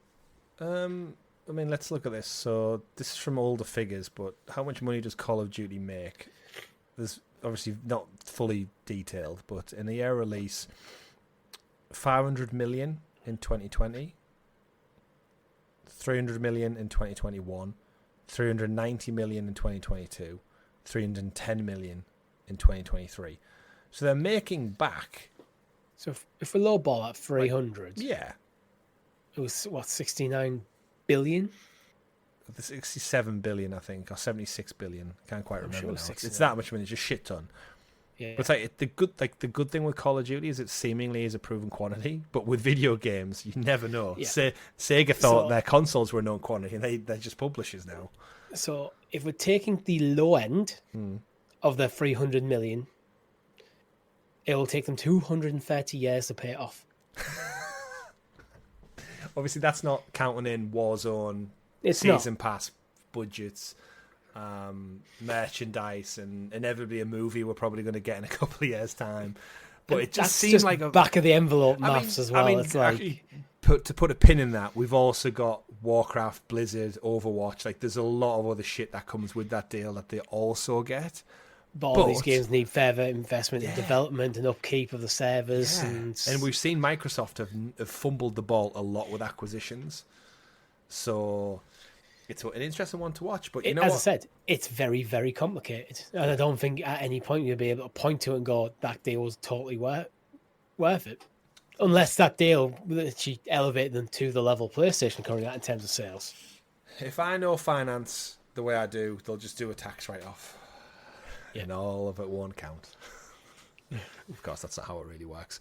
I mean, let's look at this. So this is from older figures, but how much money does Call of Duty make? There's obviously not fully detailed, but in the year release, 500 million in 2020, 300 million in 2021, 390 million in 2022, 310 million in 2023. So they're making back. So if we lowball at 300, yeah, it was what, 69 billion? 67 billion, I think, or 76 billion. Can't quite remember now. It's that much money, it's a shit ton. Yeah. But it's like the good thing with Call of Duty is it seemingly is a proven quantity. But with video games, you never know. Yeah. Sega thought their consoles were a known quantity, and they're just publishers now. So if we're taking the low end of the 300 million, it will take them 230 years to pay it off. Obviously, that's not counting in Warzone, season pass budgets, merchandise, and inevitably a movie we're probably going to get in a couple of years' time. But it just seems like a back of the envelope maths as well. It's like, actually, to put a pin in that, we've also got Warcraft, Blizzard, Overwatch. Like, there's a lot of other shit that comes with that deal that they also get. But all these games need further investment in development and upkeep of the servers. Yeah. And we've seen Microsoft have fumbled the ball a lot with acquisitions. So it's an interesting one to watch. But as I said, it's very, very complicated. And I don't think at any point you'll be able to point to it and go, that deal was totally worth it. Unless that deal actually elevated them to the level PlayStation currently at in terms of sales. If I know finance the way I do, they'll just do a tax write-off. Yeah. And all of it won't count. Of course, that's not how it really works.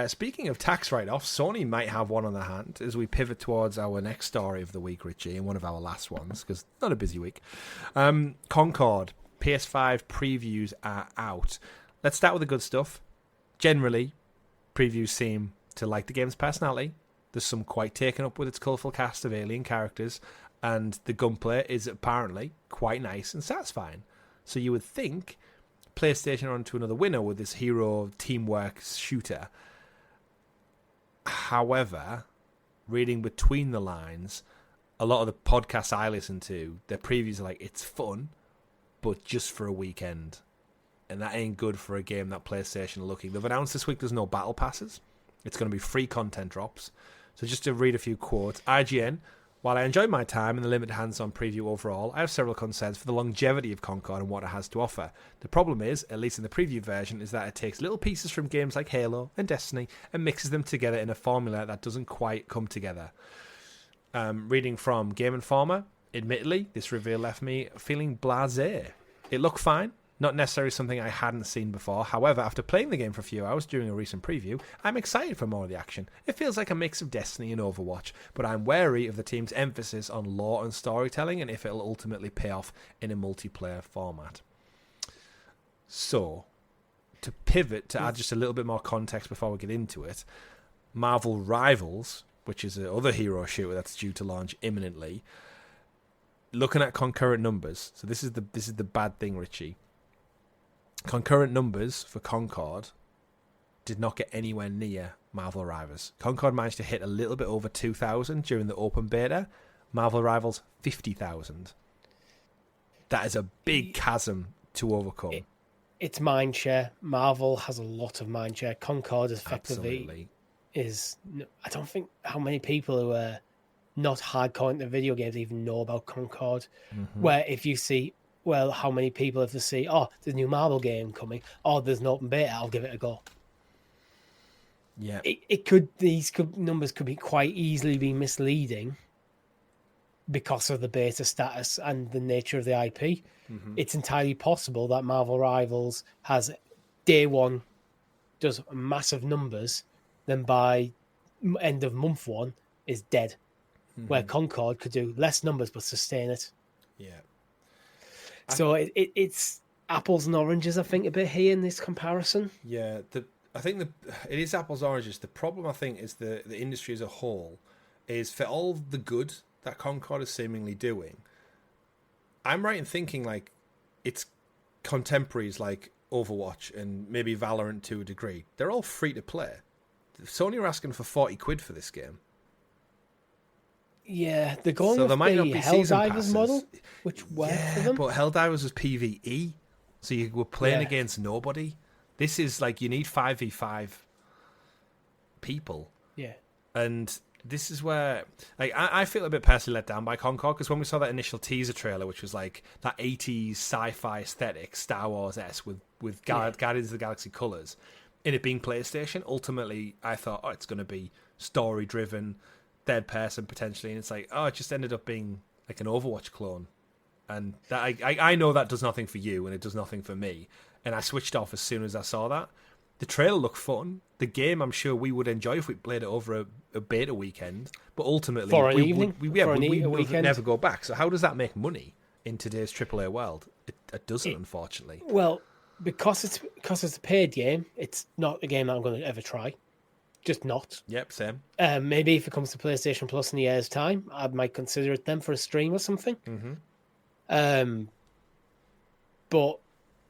Speaking of tax write-offs, Sony might have one on their hand as we pivot towards our next story of the week, Richie, and one of our last ones, because not a busy week. Concord, PS5 previews are out. Let's start with the good stuff. Generally, previews seem to like the game's personality. There's some quite taken up with its colourful cast of alien characters, and the gunplay is apparently quite nice and satisfying. So you would think PlayStation are on to another winner with this hero teamwork shooter. However, reading between the lines, a lot of the podcasts I listen to, their previews are like, it's fun, but just for a weekend. And that ain't good for a game that PlayStation are looking. They've announced this week there's no battle passes. It's going to be free content drops. So just to read a few quotes, IGN, while I enjoy my time in the limited hands-on preview overall, I have several concerns for the longevity of Concord and what it has to offer. The problem is, at least in the preview version, is that it takes little pieces from games like Halo and Destiny and mixes them together in a formula that doesn't quite come together. Reading from Game Informer, admittedly, this reveal left me feeling blasé. It looked fine. Not necessarily something I hadn't seen before. However, after playing the game for a few hours during a recent preview, I'm excited for more of the action. It feels like a mix of Destiny and Overwatch, but I'm wary of the team's emphasis on lore and storytelling and if it'll ultimately pay off in a multiplayer format. So, to pivot, to add just a little bit more context before we get into it, Marvel Rivals, which is another hero shooter that's due to launch imminently, looking at concurrent numbers, so this is the bad thing, Richie. Concurrent numbers for Concord did not get anywhere near Marvel Rivals. Concord managed to hit a little bit over 2,000 during the open beta. Marvel Rivals, 50,000. That is a big chasm to overcome. It's mindshare. Marvel has a lot of mindshare. Concord is effectively Absolutely. I don't think how many people who are not hardcore into video games even know about Concord. Where if you see, well, how many people if they see, oh, there's a new Marvel game coming, oh, there's an open beta, I'll give it a go. Yeah. These numbers could be quite easily be misleading because of the beta status and the nature of the IP. It's entirely possible that Marvel Rivals has day one does massive numbers, then by end of month one is dead. Where Concord could do less numbers but sustain it. Yeah. So it's apples and oranges, I think, a bit here in this comparison. Yeah, I think it is apples oranges. The problem, I think, is the industry as a whole is for all the good that Concord is seemingly doing. I'm right in thinking like it's contemporaries like Overwatch and maybe Valorant to a degree. They're all free to play. Sony are asking for 40 quid for this game. Yeah, they're going So with there might not the be season Helldivers passes. model, which worked for them. But Helldivers was PvE, so you were playing against nobody. This is like you need 5v5 people. Yeah. And this is where like I feel a bit personally let down by Concord, because when we saw that initial teaser trailer, which was like that 80s sci-fi aesthetic, Star Wars-esque with Guardians of the Galaxy colours, in it being PlayStation, ultimately I thought, oh, it's going to be story-driven, third person potentially, and it's like, oh, it just ended up being like an Overwatch clone. And that I know that does nothing for you, and it does nothing for me. And I switched off as soon as I saw that. The trailer looked fun. The game, I'm sure we would enjoy if we played it over a beta weekend. But ultimately, For an we evening? we For a would weekend? never go back. So how does that make money in today's AAA world? It doesn't, unfortunately. Well, because it's a paid game, it's not a game that I'm going to ever try. Just not. Yep, same. Maybe if it comes to PlayStation Plus in a year's time, I might consider it then for a stream or something. But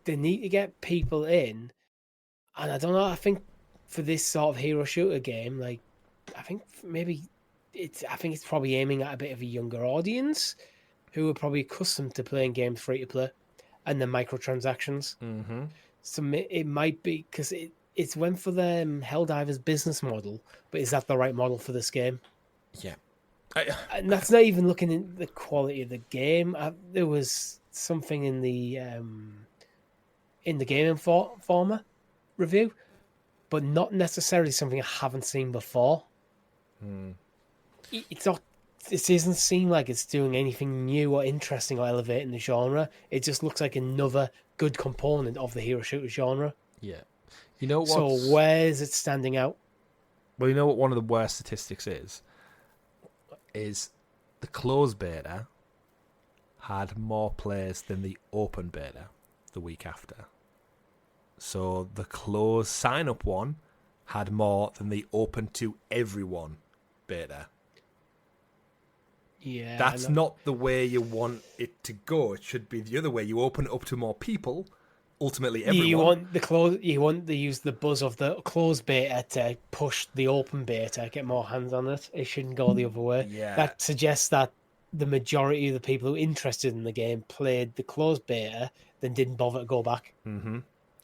they need to get people in, and I don't know. I think for this sort of hero shooter game, like I think it's probably aiming at a bit of a younger audience who are probably accustomed to playing games free to play and the microtransactions. So it might be because it's went for the Helldivers business model, but is that the right model for this game? Yeah. And that's not even looking at the quality of the game. There was something in the Game Informer review, but not necessarily something I haven't seen before. It's not. It doesn't seem like it's doing anything new or interesting or elevating the genre. It just looks like another good component of the hero shooter genre. Yeah. You know what? So where is it standing out? Well, you know what one of the worst statistics is? Is the closed beta had more players than the open beta the week after. So the closed sign-up one had more than the open to everyone beta. Yeah, That's not the way you want it to go. It should be the other way. You open it up to more people, ultimately everyone. You want to use the buzz of the closed beta to push the open beta, get more hands on it. It shouldn't go the other way. Yeah. That suggests that the majority of the people who are interested in the game played the closed beta, then didn't bother to go back.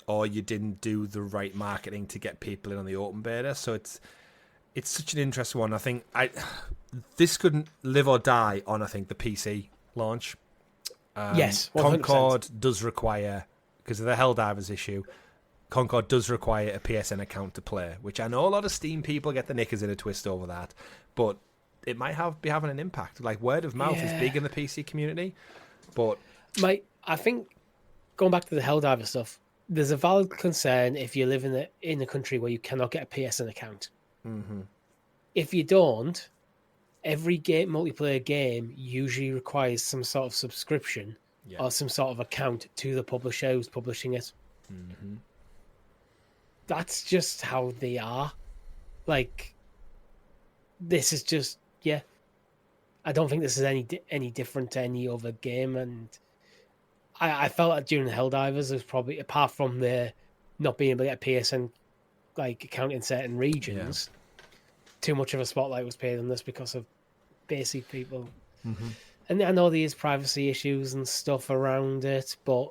Or you didn't do the right marketing to get people in on the open beta. So it's such an interesting one. I think this couldn't live or die on, I think, the PC launch. Yes, 100%. Concord does require, because of the Helldivers issue, Concord does require a PSN account to play, which I know a lot of Steam people get the knickers in a twist over that, but it might be having an impact. Like, word of mouth is big in the PC community, but I think, going back to the Helldiver stuff, there's a valid concern if you live in a country where you cannot get a PSN account. If you don't, every multiplayer game usually requires some sort of subscription or some sort of account to the publisher who's publishing it. That's just how they are. Like, this is just, I don't think this is any different to any other game, and I felt that during the Helldivers, there's probably, apart from the not being able to get a PSN like account in certain regions, too much of a spotlight was paid on this because of basic people And I know there's privacy issues and stuff around it, but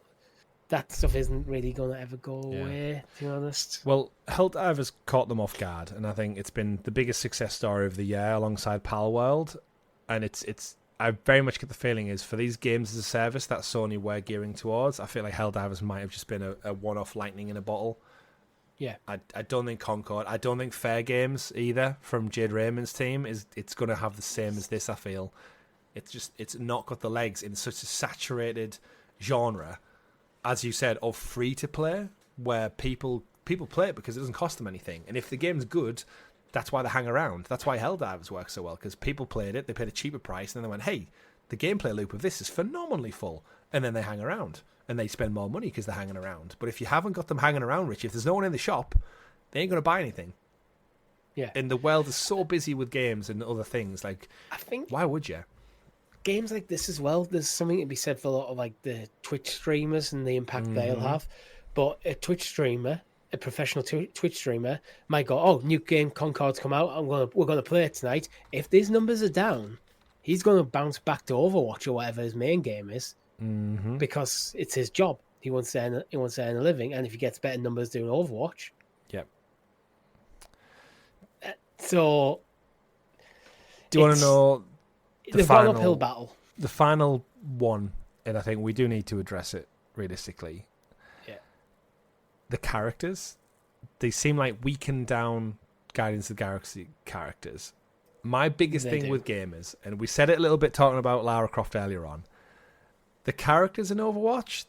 that stuff isn't really going to ever go away, to be honest. Well, Helldivers caught them off guard, and I think it's been the biggest success story of the year alongside Palworld. And it's I very much get the feeling is for these games as a service that Sony were gearing towards, I feel like Helldivers might have just been a one-off lightning in a bottle. Yeah. I don't think Concord, I don't think Fair Games either from Jade Raymond's team it's going to have the same as this, I feel. It's not got the legs in such a saturated genre, as you said, of free to play, where people play it because it doesn't cost them anything. And if the game's good, that's why they hang around. That's why Helldivers works so well, because people played it, they paid a cheaper price, and then they went, hey, the gameplay loop of this is phenomenally full. And then they hang around, and they spend more money because they're hanging around. But if you haven't got them hanging around, Richie, if there's no one in the shop, they ain't going to buy anything. Yeah. And the world is so busy with games and other things. Like, I think why would you? games like this as well, there's something to be said for a lot of like the Twitch streamers and the impact they'll have. But a Twitch streamer, a professional Twitch streamer, might go, "Oh, new game Concord's come out. We're gonna play it tonight." If these numbers are down, he's gonna bounce back to Overwatch or whatever his main game is, because it's his job. He wants to earn a living, and if he gets better numbers doing Overwatch, yep. So, do you want to know the final uphill battle? The final one, and I think we do need to address it realistically. Yeah. The characters, they seem like weakened down Guardians of the Galaxy characters. My biggest thing with gamers, and we said it a little bit talking about Lara Croft earlier on, the characters in Overwatch,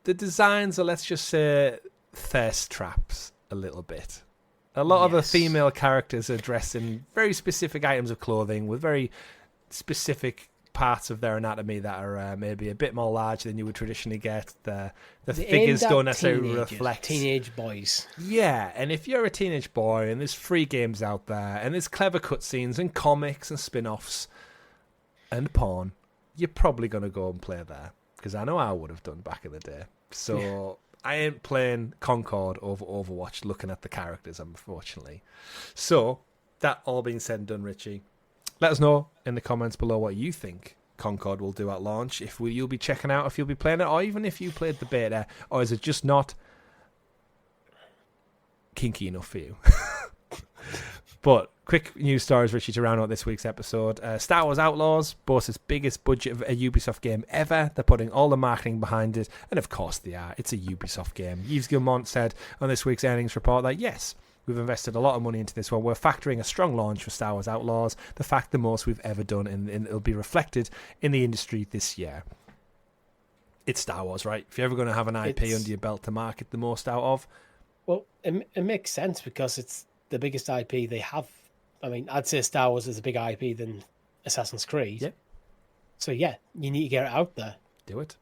the designs are, let's just say, thirst traps a little bit. A lot of the female characters are dressed in very specific items of clothing with very specific parts of their anatomy that are maybe a bit more large than you would traditionally get. The figures don't necessarily reflect teenage boys. Yeah, and if you're a teenage boy and there's free games out there and there's clever cutscenes and comics and spin-offs and porn, you're probably going to go and play there, because I know I would have done back in the day. So I ain't playing Concord over Overwatch looking at the characters, unfortunately. So, that all being said and done, Richie, let us know in the comments below what you think Concord will do at launch. If you'll be checking out, if you'll be playing it, or even if you played the beta, or is it just not kinky enough for you? But quick news stories, Richie, to round out this week's episode. Star Wars Outlaws boasts its biggest budget of a Ubisoft game ever. They're putting all the marketing behind it, and of course they are. It's a Ubisoft game. Yves Guillemot said on this week's earnings report that, yes, we've invested a lot of money into this one. We're factoring a strong launch for Star Wars Outlaws, the most we've ever done, and it'll be reflected in the industry this year. It's Star Wars, right? If you're ever going to have an IP under your belt to market the most out of. Well, it makes sense because it's the biggest IP they have. I mean, I'd say Star Wars is a big IP than Assassin's Creed. Yep. So, yeah, you need to get it out there. Do it.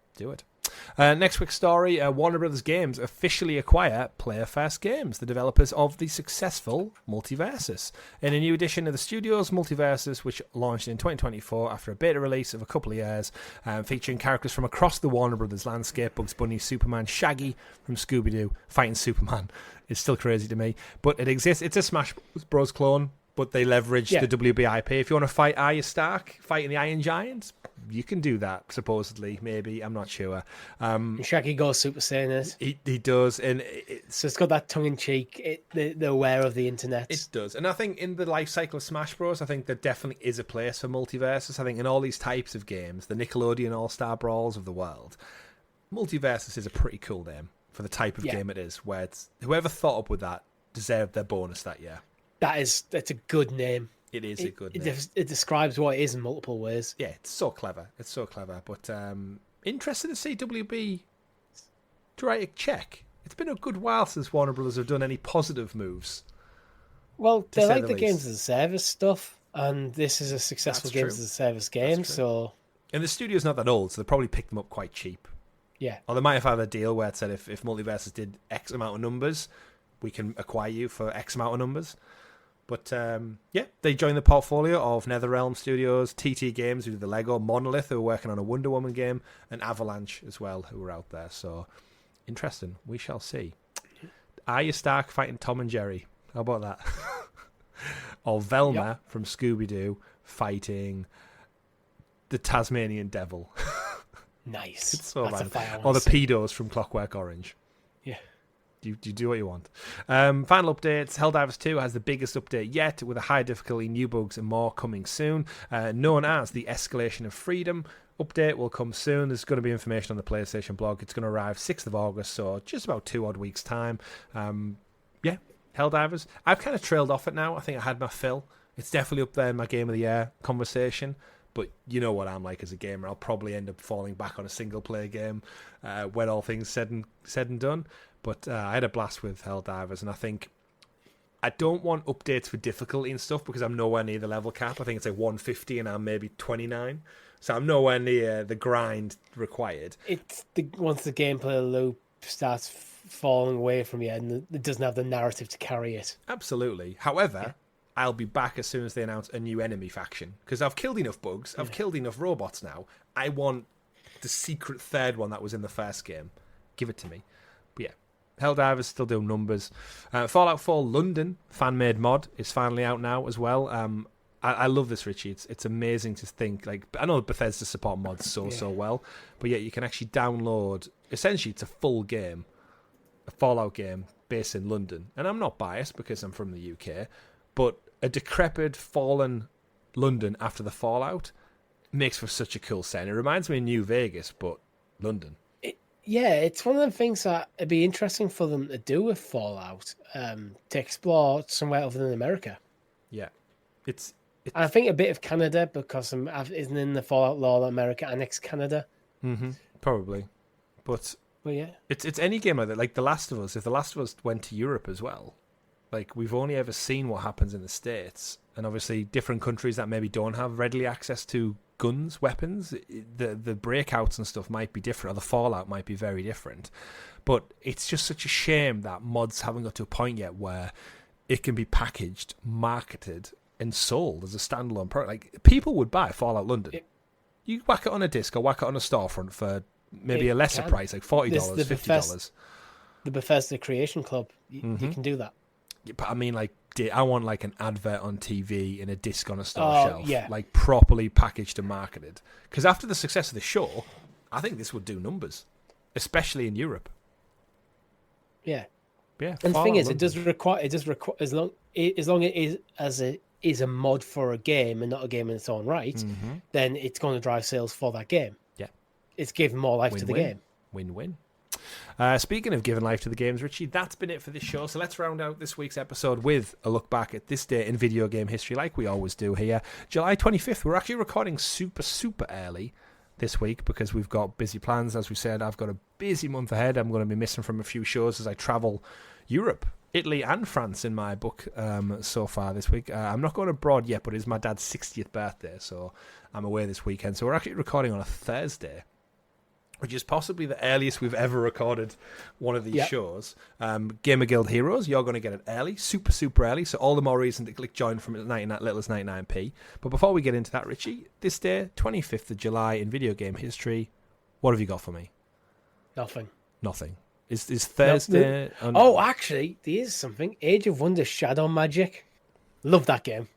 Next week's story, Warner Brothers Games officially acquire Player First Games, the developers of the successful Multiversus. In a new addition of the studio's Multiversus, which launched in 2024 after a beta release of a couple of years, featuring characters from across the Warner Brothers landscape, Bugs Bunny, Superman, Shaggy from Scooby-Doo, fighting Superman. It's still crazy to me. But it exists. It's a Smash Bros. Clone, but they leverage the WB IP. If you want to fight Arya Stark, fighting the Iron Giant, you can do that, supposedly, maybe. I'm not sure. Shaggy goes Super Saiyan. He does. And so it's got that tongue-in-cheek. They're aware of the internet. It does. And I think in the life cycle of Smash Bros., I think there definitely is a place for Multiversus. I think in all these types of games, the Nickelodeon All-Star Brawls of the world, Multiversus is a pretty cool name for the type of game it is, where it's whoever thought up with that deserved their bonus that year. That's a good name. It is a good name. It describes what it is in multiple ways. Yeah, it's so clever. But interested to see WB to write a check. It's been a good while since Warner Brothers have done any positive moves. Well, they like the games as a service stuff, and this is a successful games as a service game. So, and the studio's not that old, so they probably picked them up quite cheap. Yeah. Or they might have had a deal where it said if Multiversus did X amount of numbers, we can acquire you for X amount of numbers. But, they joined the portfolio of NetherRealm Studios, TT Games, who did the Lego, Monolith, who are working on a Wonder Woman game, and Avalanche as well, who are out there. So, interesting. We shall see. Arya Stark fighting Tom and Jerry. How about that? Or Velma from Scooby-Doo fighting the Tasmanian Devil. Nice. It's so That's a bad. fire Or the one. pedos from Clockwork Orange. Yeah. You do what you want. Final updates. Helldivers 2 has the biggest update yet, with a high difficulty, new bugs, and more coming soon. Known as the Escalation of Freedom update will come soon. There's going to be information on the PlayStation blog. It's going to arrive 6th of August, so just about 2 odd weeks' time. Yeah, Helldivers. I've kind of trailed off it now. I think I had my fill. It's definitely up there in my Game of the Year conversation. But you know what I'm like as a gamer. I'll probably end up falling back on a single-player game when all things said and done. But I had a blast with Helldivers, and I think I don't want updates for difficulty and stuff because I'm nowhere near the level cap. I think it's like 150 and I'm maybe 29. So I'm nowhere near the grind required. Once the gameplay loop starts falling away from you and it doesn't have the narrative to carry it. Absolutely. However, I'll be back as soon as they announce a new enemy faction because I've killed enough bugs. I've killed enough robots now. I want the secret third one that was in the first game. Give it to me. But yeah. Helldivers still doing numbers. Fallout 4 London fan-made mod is finally out now as well. I love this, Richie. It's amazing to think. Like, I know Bethesda support mods so well, but yet you can actually download. Essentially, it's a full game, a Fallout game based in London. And I'm not biased because I'm from the UK, but a decrepit, fallen London after the Fallout makes for such a cool setting. It reminds me of New Vegas, but London. Yeah, it's one of the things that it'd be interesting for them to do with Fallout, to explore somewhere other than America. Yeah, it's I think a bit of Canada because isn't in the Fallout law that America annexed Canada. Probably, but yeah, it's any game like that. Like The Last of Us. If The Last of Us went to Europe as well, like we've only ever seen what happens in the States, and obviously different countries that maybe don't have readily access to guns, weapons, the breakouts and stuff might be different, or the fallout might be very different. But it's just such a shame that mods haven't got to a point yet where it can be packaged, marketed, and sold as a standalone product. Like, people would buy Fallout London. You whack it on a disc or whack it on a storefront for maybe a lesser price, like $40, $50. The Bethesda Creation Club, you can do that. Yeah, but I mean, like, I want like an advert on TV and a disc on a store shelf, yeah. like properly packaged and marketed. Because after the success of the show, I think this would do numbers, especially in Europe. Yeah, yeah. And the thing is, it does require as long as it is a mod for a game and not a game in its own right, then it's going to drive sales for that game. Yeah, it's giving more life to the game. Win-win. Speaking of giving life to the games, Richie, that's been it for this show. So let's round out this week's episode with a look back at this day in video game history, like we always do here. July 25th, we're actually recording super early this week because we've got busy plans. As we said, I've got a busy month ahead. I'm going to be missing from a few shows as I travel Europe, Italy and France in my book so far this week. I'm not going abroad yet, but it's my dad's 60th birthday, so I'm away this weekend. So we're actually recording on a Thursday, which is possibly the earliest we've ever recorded one of these shows. GamerGuild Heroes, you're going to get it early, super early, so all the more reason to click join from little as 99p. But before we get into that, Richie, this day, 25th of July in video game history, what have you got for me? Nothing. Is Thursday... Actually, there is something. Age of Wonders Shadow Magic. Love that game.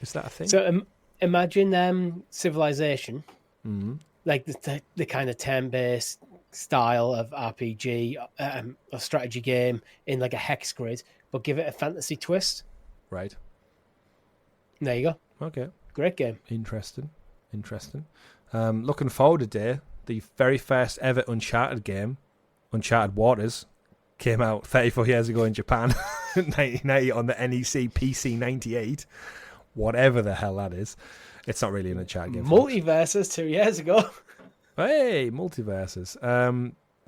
Is that a thing? So imagine Civilization. Mm-hmm. Like the kind of turn-based style of RPG, a strategy game in like a hex grid, but give it a fantasy twist. Right. There you go. Okay. Great game. Interesting. Looking forward today. The very first ever Uncharted game, Uncharted Waters, came out 34 years ago in Japan, 1990 on the NEC PC 98. Whatever the hell that is. It's not really an Uncharted game. Multiversus 2 years ago. Hey, Multiversus.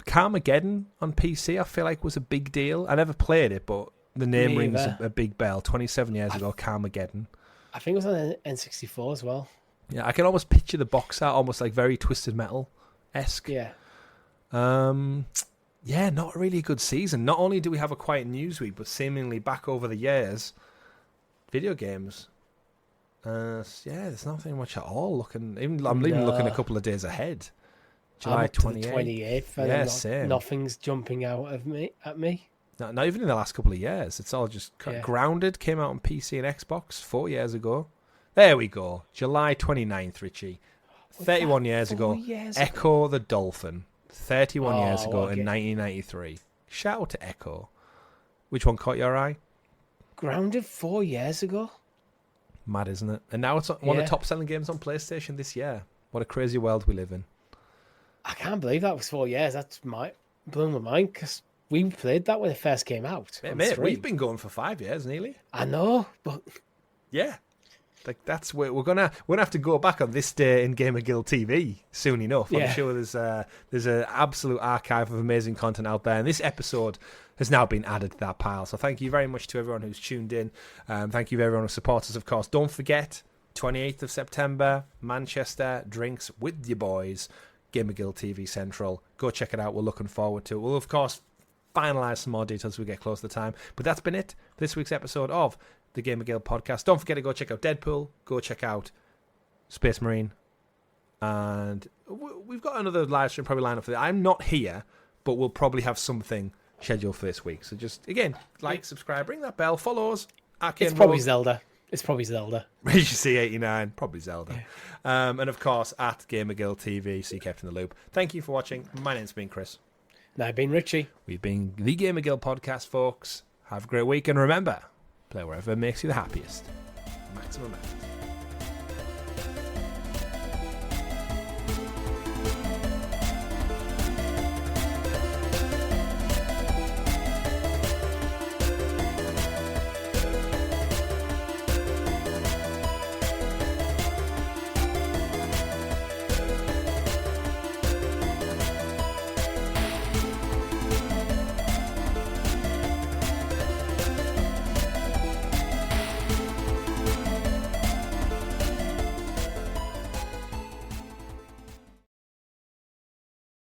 Carmageddon on PC, I feel like was a big deal. I never played it, but the name rings a big bell. 27 years ago, Carmageddon. I think it was on N64 as well. Yeah, I can almost picture the box art, almost like very Twisted Metal-esque. Yeah. Yeah, not really a good season. Not only do we have a quiet news week, but seemingly back over the years, video games. There's nothing much at all. I'm even looking a couple of days ahead. July 28th. Yeah, same. Nothing's jumping out at me. No, not even in the last couple of years. It's all just Grounded came out on PC and Xbox 4 years ago. There we go. July 29th, Richie. 31 years ago. 4 years Echo the Dolphin. 31 years ago okay. in 1993. Shout out to Echo. Which one caught your eye? Grounded 4 years ago. Mad, isn't it? And now it's one of the top selling games on PlayStation this year. What a crazy world we live in. I can't believe that was 4 years. That's blown my mind because we played that when it first came out. Mate, we've been going for 5 years nearly. I know, but yeah, like that's where we're gonna have to go back on this day in GamerGuildTV soon enough. I'm sure there's an absolute archive of amazing content out there, and this episode has now been added to that pile. So thank you very much to everyone who's tuned in. Thank you to everyone who supports us, of course. Don't forget, 28th of September, Manchester, drinks with your boys, GamerGuildTV Central. Go check it out. We're looking forward to it. We'll, of course, finalise some more details as we get close to the time. But that's been it for this week's episode of the GamerGuild Podcast. Don't forget to go check out Deadpool. Go check out Space Marine. And we've got another live stream probably lined up for that. I'm not here, but we'll probably have something scheduled for this week. So just, again, like, subscribe, ring that bell, follow us. It's probably Zelda. It's probably Zelda. C89, probably Zelda. And of course, at GamerGuildTV, so you kept in the loop. Thank you for watching. My name's been Chris. And I've been Richie. We've been the GamerGuild Podcast, folks. Have a great week, and remember, play wherever makes you the happiest. Maximum effort.